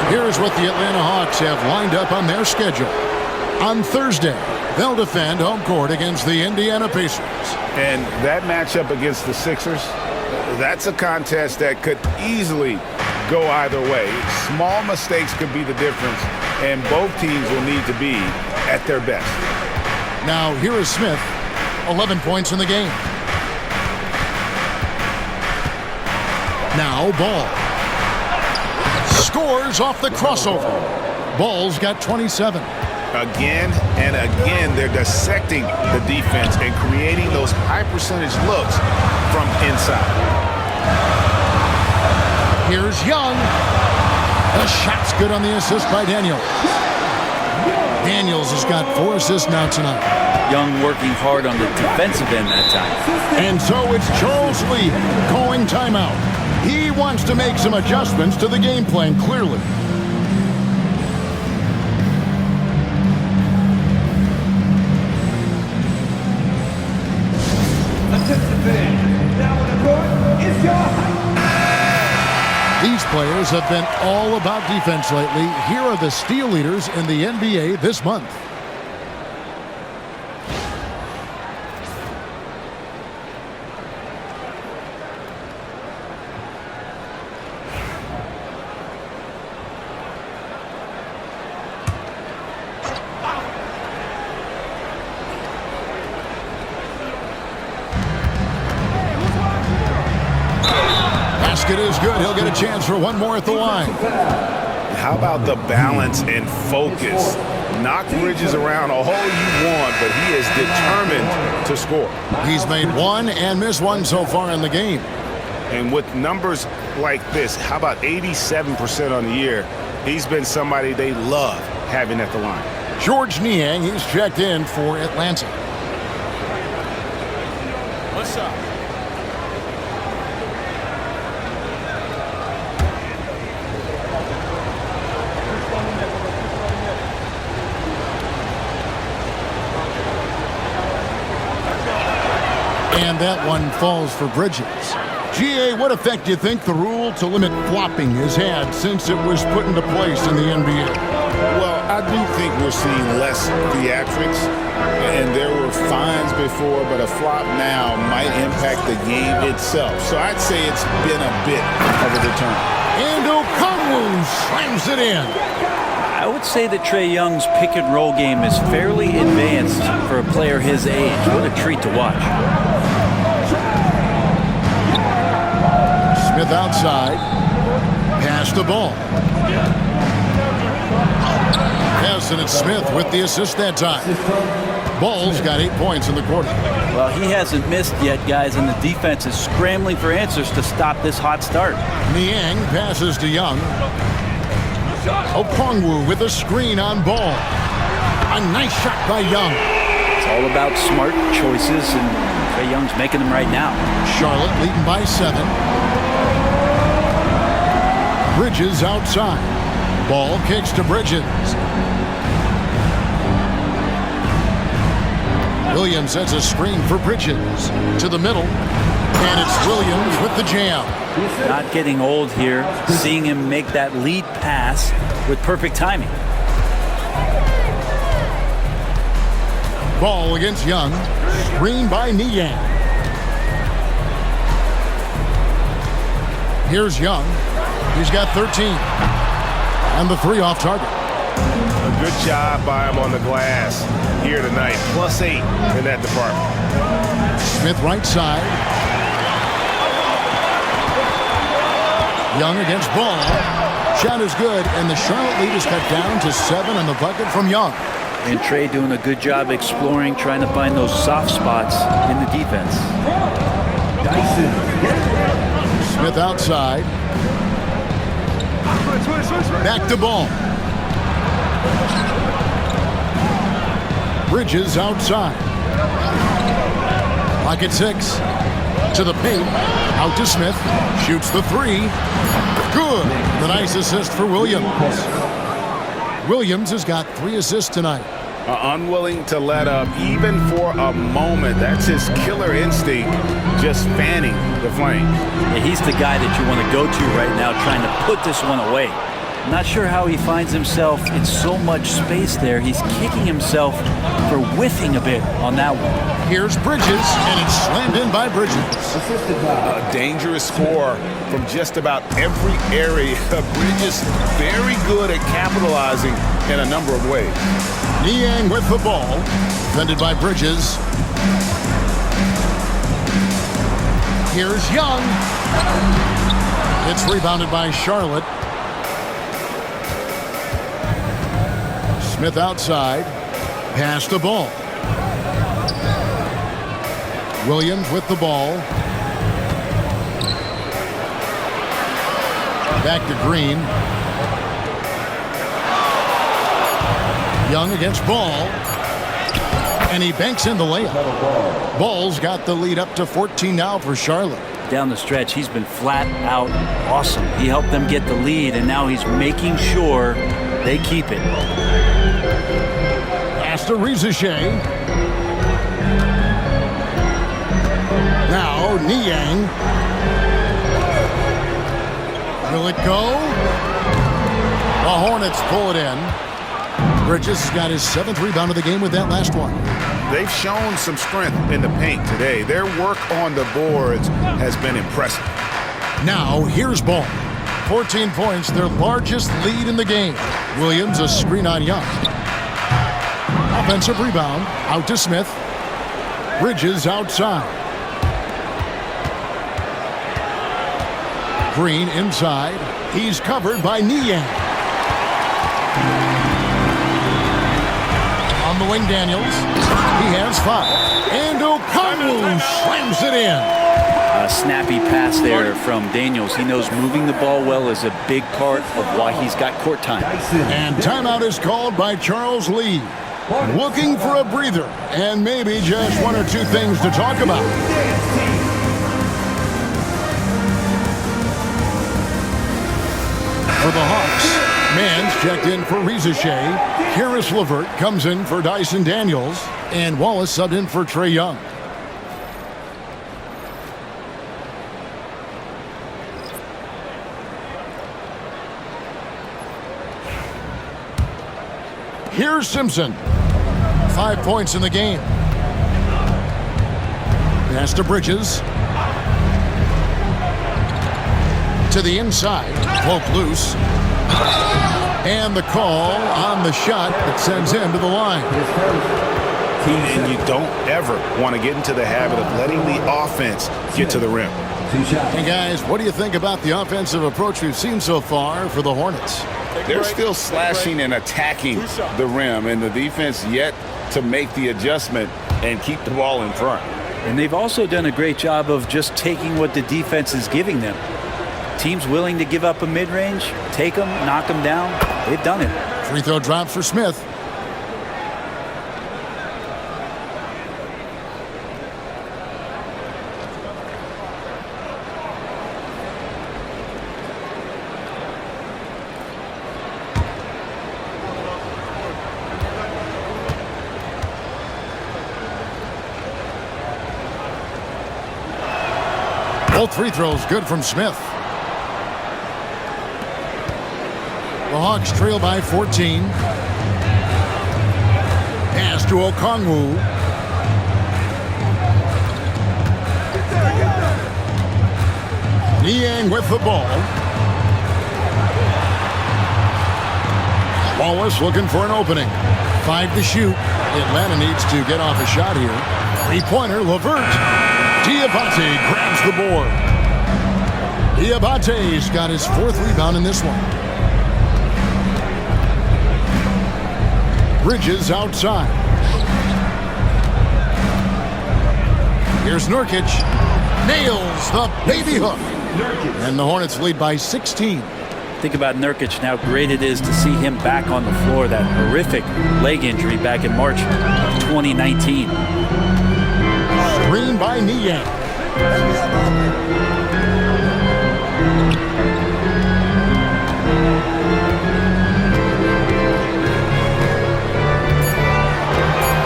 Here's what the Atlanta Hawks have lined up on their schedule. On Thursday, they'll defend home court against the Indiana Pacers. And that matchup against the Sixers, That's a contest that could easily go either way. Small mistakes could be the difference, and both teams will need to be at their best. Now, here is Smith, 11 points in the game. Now, Ball. Scores off the crossover. Ball's got 27. Again and again, they're dissecting the defense and creating those high-percentage looks from inside. Here's Young. The shot's good on the assist by Daniels. Daniels has got 4 assists now tonight. Young working hard on the defensive end that time. And so it's Charles Lee calling timeout. He wants to make some adjustments to the game plan, clearly. Now on the court, it's your These players have been all about defense lately. Here are the steal leaders in the NBA this month. Basket is good. He'll get a chance for one more at the line. How about the balance and focus? Knock Bridges around all you want, but he is determined to score. He's made one and missed one so far in the game. And with numbers like this, how about 87% on the year? He's been somebody they love having at the line. George Niang, he's checked in for Atlanta. What's up? And that one falls for Bridges. GA, what effect do you think the rule to limit flopping has had since it was put into place in the NBA? Well, I do think we're seeing less theatrics, and there were fines before, but a flop now might impact the game itself. So I'd say it's been a bit of a deterrent. And Okongwu slams it in. I would say that Trae Young's pick and roll game is fairly advanced for a player his age. What a treat to watch. Smith outside. Pass the ball. Yes, and it's Smith with the assist that time. Ball's got 8 points in the quarter. Well, he hasn't missed yet, guys, and the defense is scrambling for answers to stop this hot start. Niang passes to Young. Okongwu with a screen on Ball. A nice shot by Young. It's all about smart choices, and Trae Young's making them right now. Charlotte leading by 7. Bridges outside. Ball kicks to Bridges. Williams sets a screen for Bridges to the middle. And it's Williams with the jam. Not getting old here, seeing him make that lead pass with perfect timing. Ball against Young. Screen by Niang. Here's Young. He's got 13. And the 3 off target. A good job by him on the glass here tonight. +8 in that department. Smith right side. Young against Ball. Shot is good, and the Charlotte lead is cut down to 7 on the bucket from Young. And Trae doing a good job exploring, trying to find those soft spots in the defense. Smith outside. Back to Ball. Bridges outside. Pocket 6. To the paint. Out to Smith. Shoots the 3. Good. The nice assist for Williams. Williams has got 3 assists tonight. Unwilling to let up even for a moment. That's his killer instinct, just fanning the flame. Yeah, he's the guy that you want to go to right now, trying to put this one away. Not sure how he finds himself in so much space there. He's kicking himself for whiffing a bit on that one. Here's Bridges, and it's slammed in by Bridges. A dangerous score from just about every area. Bridges very good at capitalizing in a number of ways. Niang with the ball, defended by Bridges. Here's Young. It's rebounded by Charlotte. Smith outside. Pass the ball. Williams with the ball. Back to Green. Young against Ball. And he banks in the layup. Ball's got the lead up to 14 now for Charlotte. Down the stretch, he's been flat out awesome. He helped them get the lead, and now he's making sure they keep it. Pass to Rizichet. Now Niang. Will it go? The Hornets pull it in. Bridges has got his 7th rebound of the game with that last one. They've shown some strength in the paint today. Their work on the boards has been impressive. Now here's Ball. 14 points, their largest lead in the game. Williams a screen on Young. Offensive rebound out to Smith. Bridges outside. Green inside. He's covered by Niang. On the wing, Daniels. He has 5. And Okongwu slams it in. A snappy pass there from Daniels. He knows moving the ball well is a big part of why he's got court time. And timeout is called by Charles Lee. Looking for a breather and maybe just 1 or 2 things to talk about. For the Hawks, Mans checked in for Rizichet. Karis LeVert comes in for Dyson Daniels. And Wallace subbed in for Trae Young. Here's Simpson. 5 points in the game. Pass to Bridges. To the inside. Poke loose. And the call on the shot that sends him to the line. And you don't ever want to get into the habit of letting the offense get to the rim. Hey guys, what do you think about the offensive approach we've seen so far for the Hornets? They're still slashing and attacking the rim, and the defense yet to make the adjustment and keep the ball in front. And they've also done a great job of just taking what the defense is giving them. Teams willing to give up a mid-range, take them, knock them down. They've done it. Free throw drop for Smith. Both free throws good from Smith. The Hawks trail by 14. Pass to Okongwu. Niang with the ball. Wallace looking for an opening. 5 to shoot. Atlanta needs to get off a shot here. 3-pointer, LeVert. Diabate grabs the board. Diabate's got his 4th rebound in this one. Bridges outside. Here's Nurkic. Nails the baby hook. And the Hornets lead by 16. Think about Nurkic and how great it is to see him back on the floor. That horrific leg injury back in March of 2019. Screen by Niang.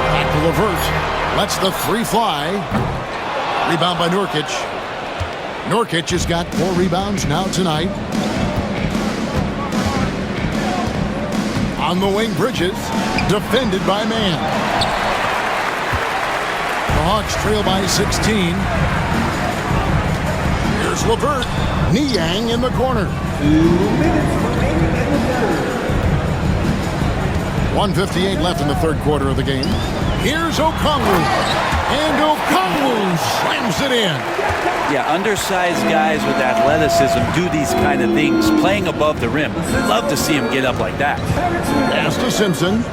Back to LeVert. Lets the 3 fly. Rebound by Nurkic. Nurkic has got 4 rebounds now tonight. On the wing, Bridges, defended by Mann. The Hawks trail by 16. Here's LeVert. Niang in the corner. 1:58 left in the third quarter of the game. Here's Okongwu. And Okongwu slams it in. Yeah, undersized guys with athleticism do these kind of things, playing above the rim. Love to see him get up like that. Pass to Simpson.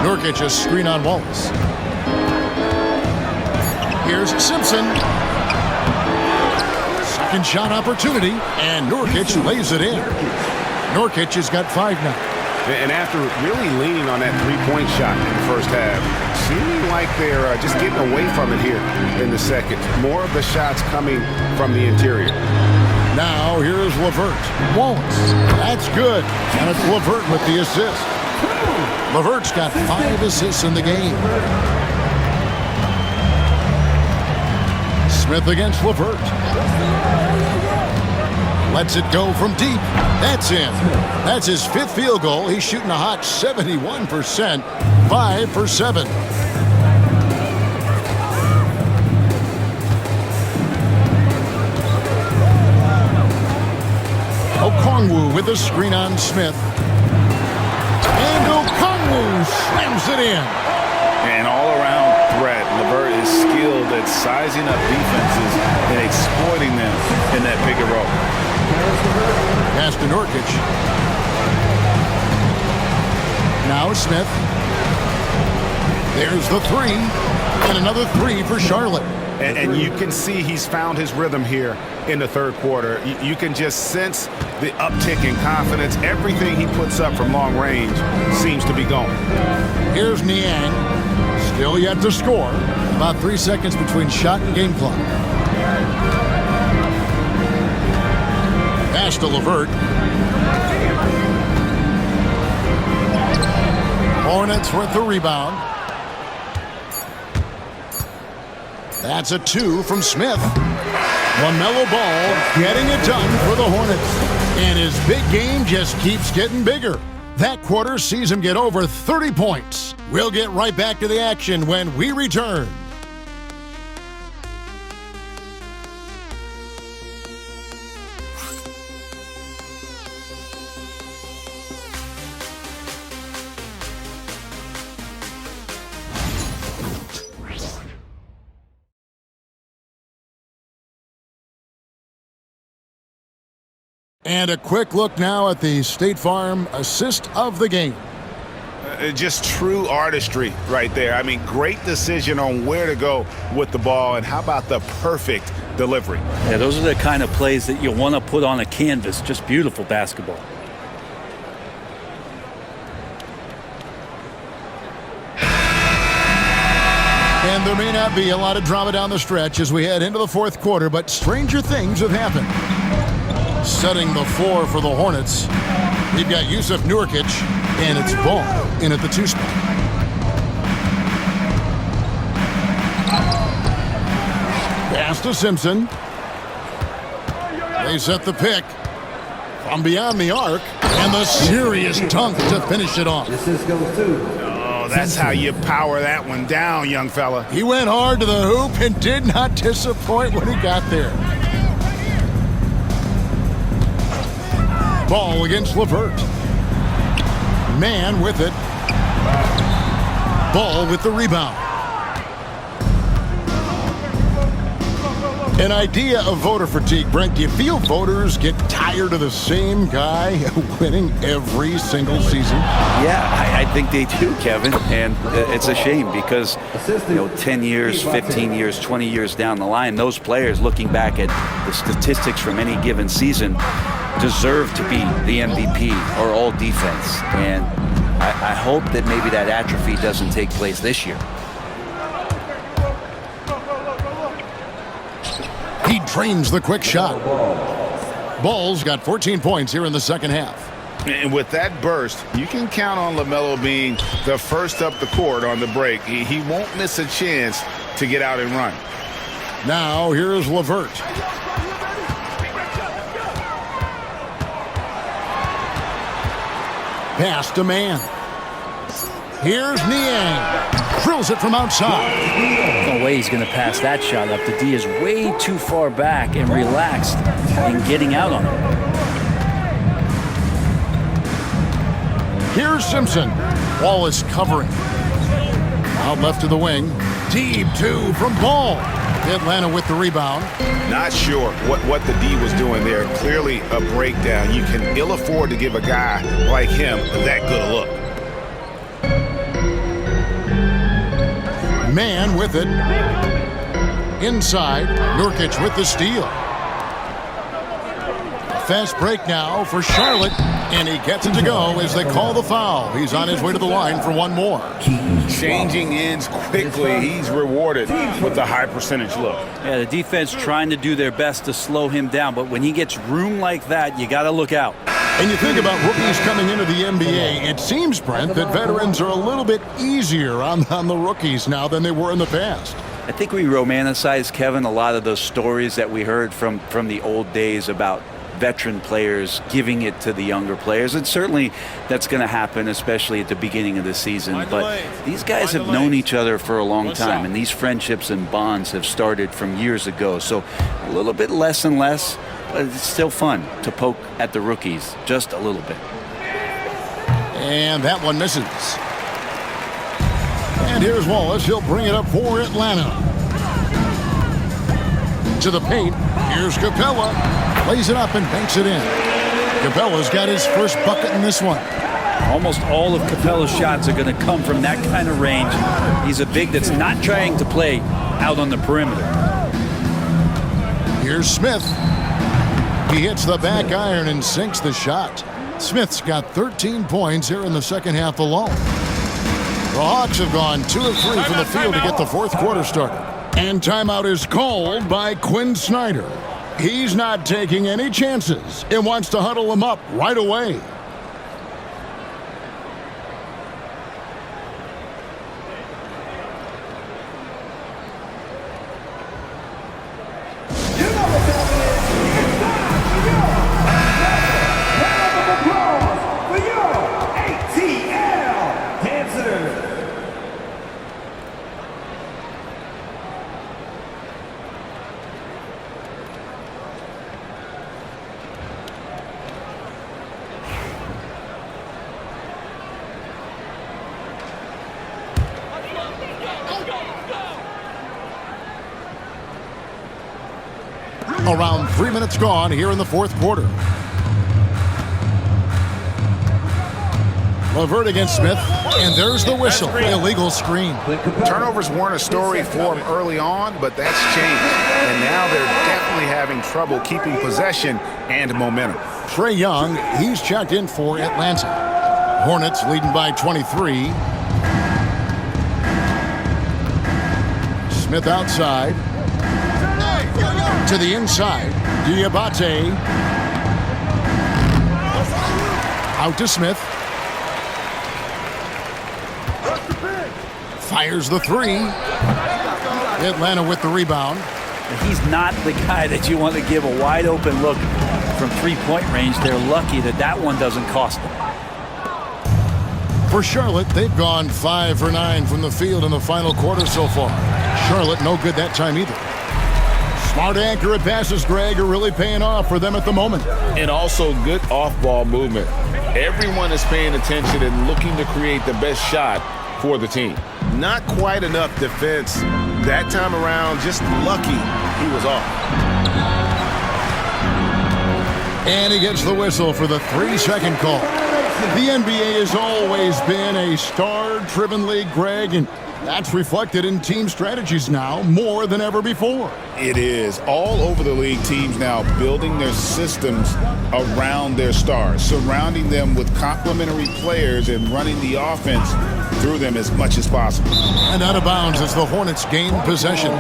Nurkic a screen on Wallace. Here's Simpson. Second shot opportunity, and Nurkic lays it in. Nurkic has got 5 now. And after really leaning on that three-point shot in the first half, seeming like they're just getting away from it here in the second. More of the shots coming from the interior. Now here's LeVert. Wallace. That's good. And it's LeVert with the assist. LeVert's got 5 assists in the game. Smith against LeVert. Lets it go from deep. That's in. That's his 5th field goal. He's shooting a hot 71%. 5 for 7. Okongwu with a screen on Smith. And Okongwu slams it in. And all-around threat. LeVert is skilled at sizing up defenses and exploiting them in that pick and roll. Pass to Nurkic. Now Smith. There's the 3. And another 3 for Charlotte. And you can see he's found his rhythm here in the third quarter. You can just sense the uptick in confidence. Everything he puts up from long range seems to be going. Here's Niang. Still yet to score. About 3 seconds between shot and game clock. Pass to LeVert. Hornets with the rebound. That's a 2 from Smith. LaMelo Ball getting it done for the Hornets. And his big game just keeps getting bigger. That quarter sees him get over 30 points. We'll get right back to the action when we return. And a quick look now at the State Farm assist of the game. Just true artistry right there. I mean, great decision on where to go with the ball, and how about the perfect delivery? Yeah, those are the kind of plays that you want to put on a canvas. Just beautiful basketball. And there may not be a lot of drama down the stretch as we head into the fourth quarter, but stranger things have happened. Setting the floor for the Hornets, we've got Yusuf Nurkic, and it's Ball in at the 2 spot. Pass to Simpson. They set the pick from beyond the arc, and the serious dunk to finish it off. Oh, that's how you power that one down, young fella. He went hard to the hoop and did not disappoint when he got there. Ball against LeVert. Mann with it. Ball with the rebound. An idea of voter fatigue, Brent. Do you feel voters get tired of the same guy winning every single season? Yeah, I think they do, Kevin. And it's a shame because, 10 years, 15 years, 20 years down the line, those players looking back at the statistics from any given season deserve to be the MVP or all defense. And I hope that maybe that atrophy doesn't take place this year. He drains the quick shot. Ball's got 14 points here in the second half. And with that burst, you can count on LaMelo being the first up the court on the break. He won't miss a chance to get out and run. Now here's LeVert. Pass to man. Here's Niang. Drills it from outside. No way he's going to pass that shot up. The D is way too far back and relaxed in getting out on it. Here's Simpson. Wallace covering. Out left to the wing. Deep two from Ball. Atlanta with the rebound. Not sure what the D was doing there. Clearly a breakdown. You can ill afford to give a guy like him that good a look. Man with it. Inside. Nurkic with the steal. Fast break now for Charlotte. And he gets it to go as they call the foul. He's on his way to the line for one more. Changing ends quickly. He's rewarded with a high percentage look. Yeah, the defense trying to do their best to slow him down, but when he gets room like that, you got to look out. And you think about rookies coming into the NBA, it seems, Brent, that veterans are a little bit easier on the rookies now than they were in the past. I think we romanticize, Kevin, a lot of those stories that we heard from the old days about veteran players giving it to the younger players, and certainly that's going to happen, especially at the beginning of the season. But these guys have known each other for a long time, and these friendships and bonds have started from years ago. So a little bit less and less, but it's still fun to poke at the rookies just a little bit. And that one misses. And here's Wallace. He'll bring it up for Atlanta. To the paint. Here's Capella. Lays it up and banks it in. Capella's got his first bucket in this one. Almost all of Capella's shots are going to come from that kind of range. He's a big that's not trying to play out on the perimeter. Here's Smith. He hits the back iron and sinks the shot. Smith's got 13 points here in the second half alone. The Hawks have gone 2 of 3 from the field to get the fourth quarter started. And timeout is called by Quinn Snyder. He's not taking any chances and wants to huddle them up right away. Around 3 minutes gone here in the fourth quarter. LeVert against Smith, and there's the whistle. Illegal screen. Turnovers weren't a story for him early on, but that's changed. And now they're definitely having trouble keeping possession and momentum. Trae Young, he's checked in for Atlanta. Hornets leading by 23. Smith outside. To the inside. Diabate. Out to Smith. Fires the three. Atlanta with the rebound. He's not the guy that you want to give a wide open look from three-point range. They're lucky that that one doesn't cost them. For Charlotte, they've gone 5 for 9 from the field in the final quarter so far. Charlotte no good that time either. Smart accurate passes, Greg, are really paying off for them at the moment. And also good off-ball movement. Everyone is paying attention and looking to create the best shot for the team. Not quite enough defense that time around. Just lucky he was off. And he gets the whistle for the 3-second call. The NBA has always been a star-driven league, Greg, and that's reflected in team strategies now more than ever before. It is. All over the league, teams now building their systems around their stars, surrounding them with complementary players and running the offense through them as much as possible. And out of bounds as the Hornets gain possession.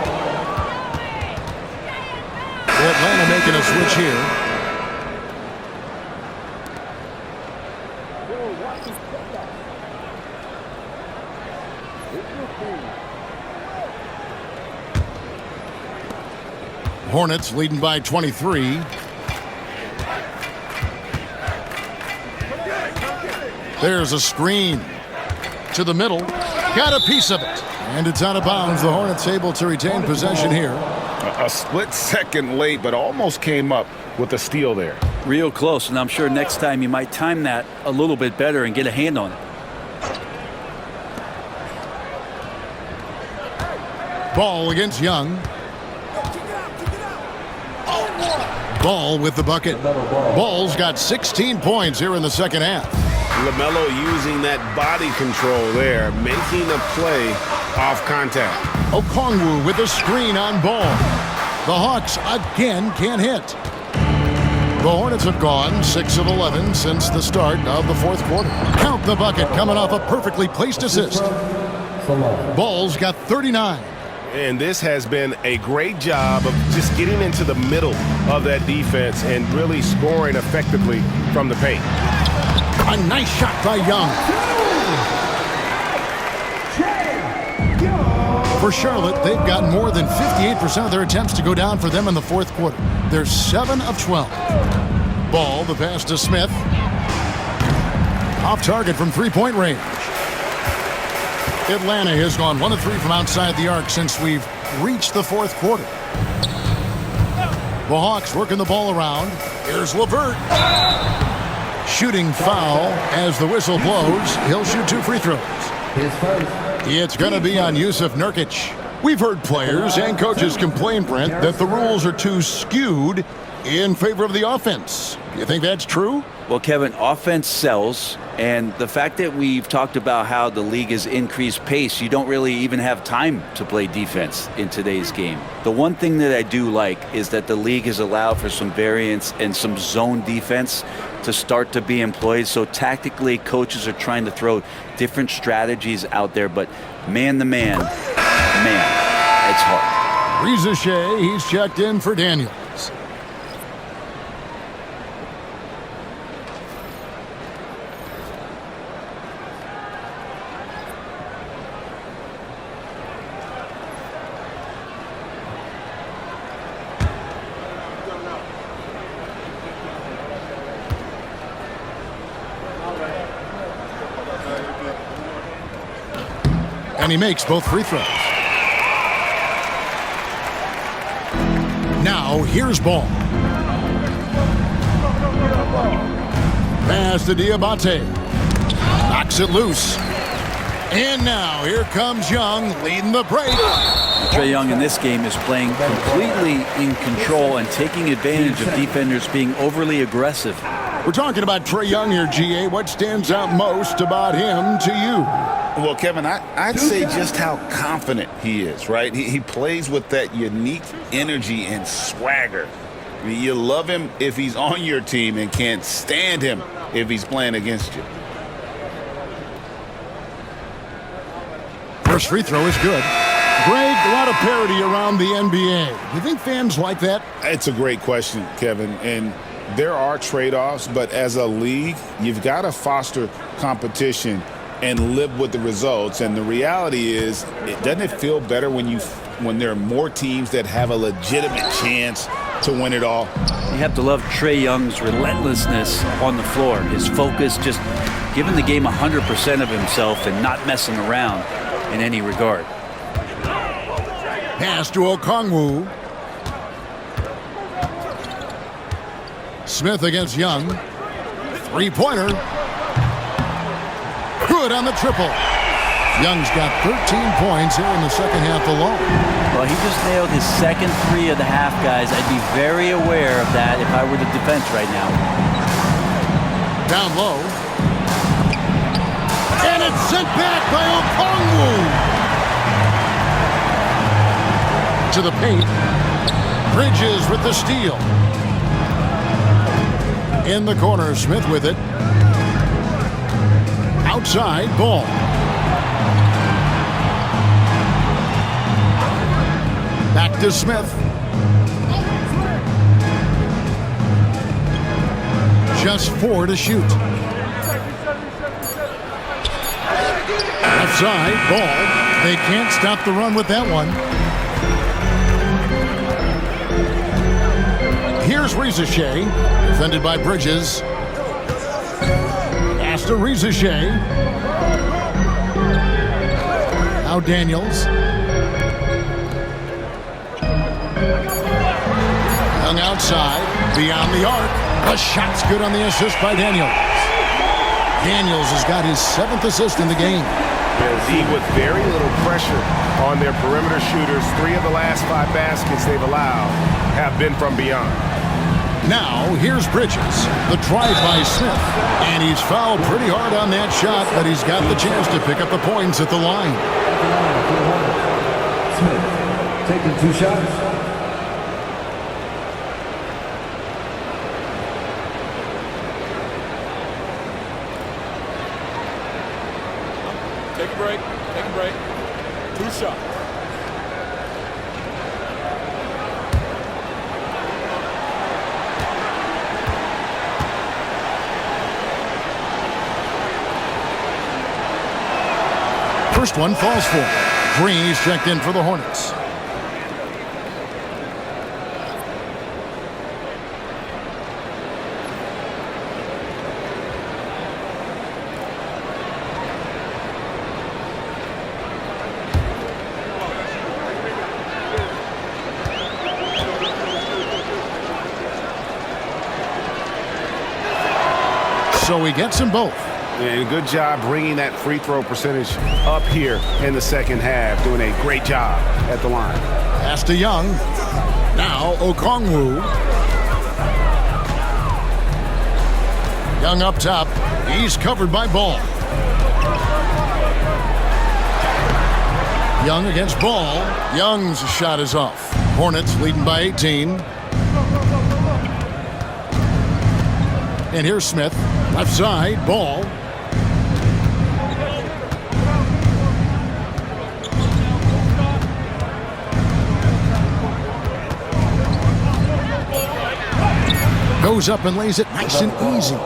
Atlanta making a switch here. Hornets leading by 23. There's a screen to the middle. Got a piece of it. And it's out of bounds. The Hornets able to retain possession here. A split second late, but almost came up with a steal there. Real close, and I'm sure next time you might time that a little bit better and get a hand on it. Ball against Young. Ball with the bucket. Ball's got 16 points here in the second half. LaMelo using that body control there, making a play off contact. Okongwu with a screen on Ball. The Hawks again can't hit. The Hornets have gone 6 of 11 since the start of the fourth quarter. Count the bucket coming off a perfectly placed assist. Ball's got 39. And this has been a great job of just getting into the middle of that defense and really scoring effectively from the paint. A nice shot by Young. For Charlotte, they've got more than 58% of their attempts to go down for them in the fourth quarter. They're 7 of 12. Ball, the pass to Smith. Off target from three-point range. Atlanta has gone 1 of 3 from outside the arc since we've reached the fourth quarter. The Hawks working the ball around. Here's LeVert. Shooting foul as the whistle blows. He'll shoot 2 free throws. It's going to be on Yusuf Nurkic. We've heard players and coaches complain, Brent, that the rules are too skewed in favor of the offense. Do you think that's true? Well, Kevin, offense sells, and the fact that we've talked about how the league has increased pace, you don't really even have time to play defense in today's game. The one thing that I do like is that the league has allowed for some variance and some zone defense to start to be employed. So tactically, coaches are trying to throw different strategies out there, but man-to-man, man, it's hard. Reza Shea, he's checked in for Daniels. And he makes both free throws. Now, here's Ball. Pass to Diabate. Knocks it loose. And now, here comes Young leading the break. Trae Young in this game is playing completely in control and taking advantage of defenders being overly aggressive. We're talking about Trae Young here, GA. What stands out most about him to you? Well, Kevin, I'd say just how confident he is, right? He plays with that unique energy and swagger. I mean, you love him if he's on your team and can't stand him if he's playing against you. First free throw is good. Greg, a lot of parity around the NBA. Do you think fans like that? It's a great question, Kevin, and there are trade-offs, but as a league, you've got to foster competition and live with the results. And the reality is, doesn't it feel better when there are more teams that have a legitimate chance to win it all? You have to love Trae Young's relentlessness on the floor, his focus, just giving the game 100% of himself and not messing around in any regard. Pass to Okongwu. Smith against Young. Three-pointer. Good on the triple. Young's got 13 points here in the second half alone. Well, he just nailed his second 3 of the half, guys. I'd be very aware of that if I were the defense right now. Down low. And it's sent back by Okongwu. To the paint. Bridges with the steal. In the corner, Smith with it. Outside, Ball. Back to Smith. Just 4 to shoot. Left side, Ball. They can't stop the run with that one. Here's Reza Shea, defended by Bridges. Pass to Shea. Now Daniels. Young outside, beyond the arc. The shot's good on the assist by Daniels. Daniels has got his 7th assist in the game. D with very little pressure on their perimeter shooters. 3 of the last 5 baskets they've allowed have been from beyond. Now, here's Bridges. The drive by Smith. And he's fouled pretty hard on that shot, but he's got the chance to pick up the points at the line. Smith taking 2 shots. Take a break. Take a break. 2 shots. First one falls for Green. He's checked in for the Hornets. So he gets them both. And good job bringing that free throw percentage up here in the second half. Doing a great job at the line. Pass to Young. Now Okongwu. Young up top. He's covered by Ball. Young against Ball. Young's shot is off. Hornets leading by 18. And here's Smith. Left side. Ball. Goes up and lays it nice and easy.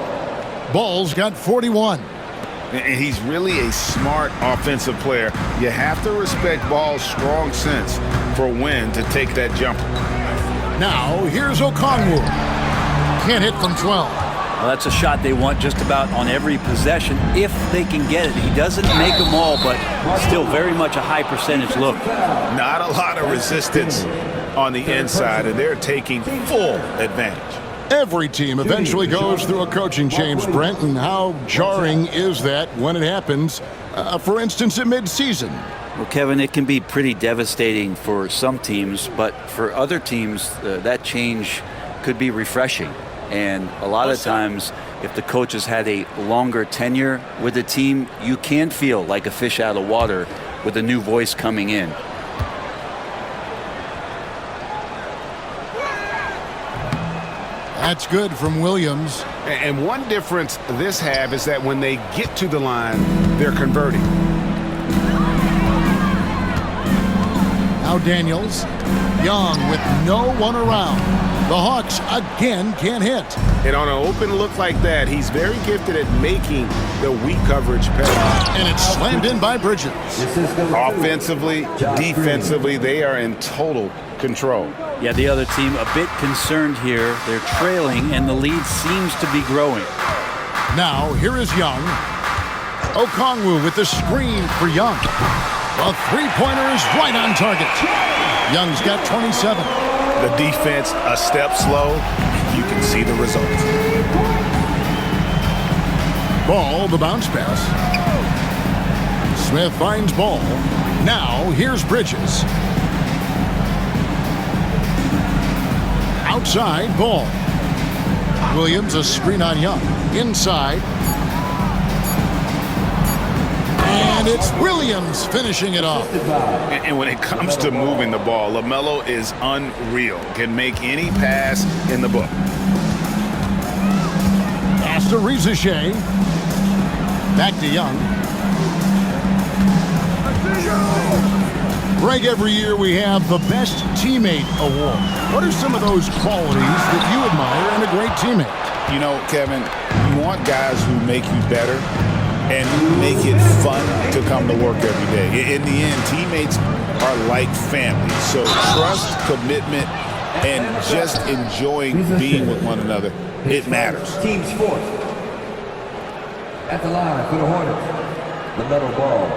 Ball's got 41. And he's really a smart offensive player. You have to respect Ball's strong sense for when to take that jumper. Now, here's Okongwu. Can't hit from 12. Well, that's a shot they want just about on every possession if they can get it. He doesn't make them all, but still very much a high percentage look. Not a lot of resistance on the inside, and they're taking full advantage. Every team eventually goes through a coaching change, Brent, and how jarring is that when it happens, for instance, at midseason? Well, Kevin, it can be pretty devastating for some teams, but for other teams, that change could be refreshing. And a lot of times, if the coach has had a longer tenure with the team, you can feel like a fish out of water with a new voice coming in. That's good from Williams. And one difference this half is that when they get to the line, they're converting. Now Daniels. Young with no one around. The Hawks again can't hit. And on an open look like that, he's very gifted at making the weak coverage pay. And it's slammed in by Bridges. Offensively, defensively, they are in total control. Yeah, the other team a bit concerned here. They're trailing, and the lead seems to be growing. Now, here is Young. Okongwu with the screen for Young. The three-pointer is right on target. Young's got 27. The defense a step slow. You can see the results. Ball, the bounce pass. Smith finds Ball. Now, here's Bridges. Outside, Ball. Williams, a screen on Young. Inside. And it's Williams finishing it off. And when it comes to moving the ball, LaMelo is unreal. Can make any pass in the book. Pass to Shea. Back to Young. Greg, every year we have the Best Teammate Award. What are some of those qualities that you admire in a great teammate? You know, Kevin, you want guys who make you better and make it fun to come to work every day. In the end, teammates are like family. So trust, commitment, and just enjoying being with one another, it matters. Team sport. At the line for the Hornets, LaMelo Ball.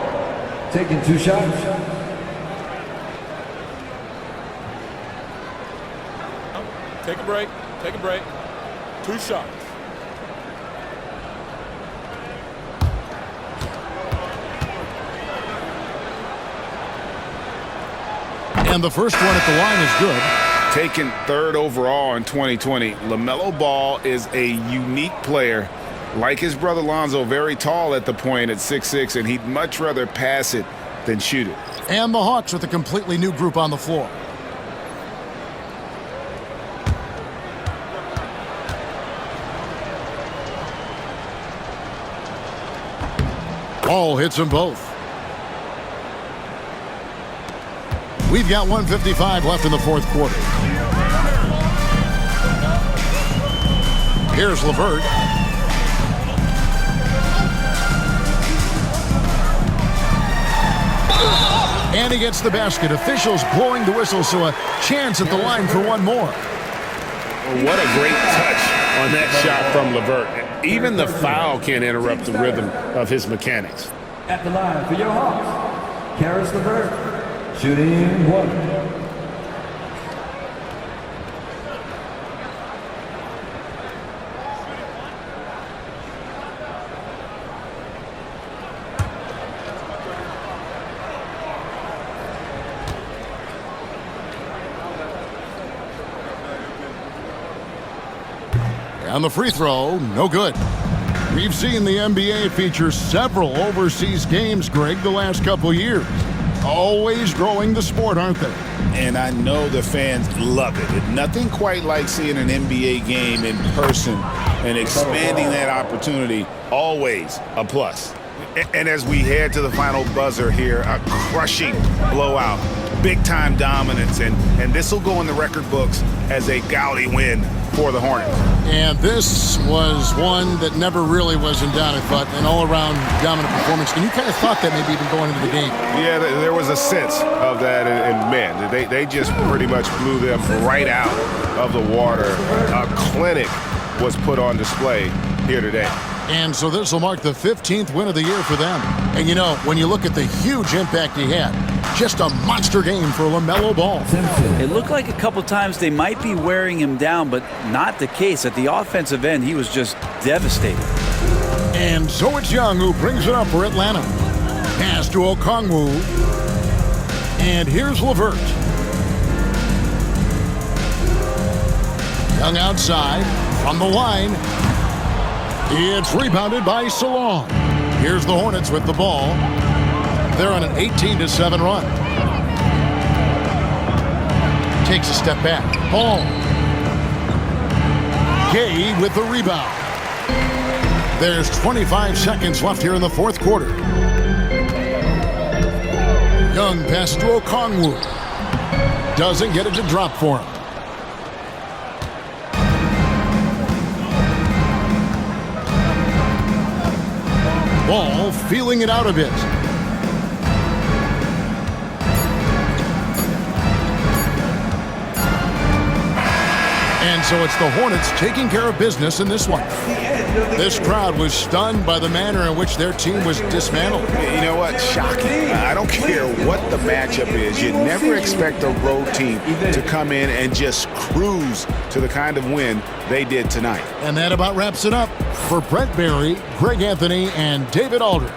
Taking 2 shots. Take a break. Take a break. 2 shots. And the first one at the line is good. Taken 3rd overall in 2020, LaMelo Ball is a unique player. Like his brother Lonzo, very tall at the point at 6'6", and he'd much rather pass it than shoot it. And the Hawks with a completely new group on the floor. Ball hits them both. We've got 1:55 left in the 4th quarter. Here's LeVert. And he gets the basket. Officials blowing the whistle, so a chance at the line for one more. What a great touch on that shot from LeVert. Even the foul can't interrupt the rhythm of his mechanics. At the line for your Hawks, Karis LeVert. Shooting 1. And the free throw, no good. We've seen the NBA feature several overseas games, Greg, the last couple years. Always growing the sport, aren't they? And I know the fans love it. Nothing quite like seeing an NBA game in person and expanding that opportunity, always a plus. And as we head to the final buzzer here, a crushing blowout, big-time dominance, and this will go in the record books as a gaudy win for the Hornets. And this was one that never really was in doubt, I thought, an all-around dominant performance. And you kind of thought that maybe even going into the game. Yeah, there was a sense of that, and man, they just pretty much blew them right out of the water. A clinic was put on display here today. And so this will mark the 15th win of the year for them. And you know, when you look at the huge impact he had, just a monster game for LaMelo Ball. It looked like a couple times they might be wearing him down, but not the case. At the offensive end, he was just devastating. And so it's Young who brings it up for Atlanta. Pass to Okongwu. And here's LeVert. Young outside from the line. It's rebounded by Salon. Here's the Hornets with the ball. They're on an 18-7 run. Takes a step back. Ball. Gay with the rebound. There's 25 seconds left here in the 4th quarter. Young pass to Okongwu. Doesn't get it to drop for him. Ball feeling it out a bit. And so it's the Hornets taking care of business in this one. This crowd was stunned by the manner in which their team was dismantled. You know what? Shocking. I don't care what the matchup is. You never expect a road team to come in and just cruise to the kind of win they did tonight. And that about wraps it up. For Brent Barry, Greg Anthony, and David Aldridge,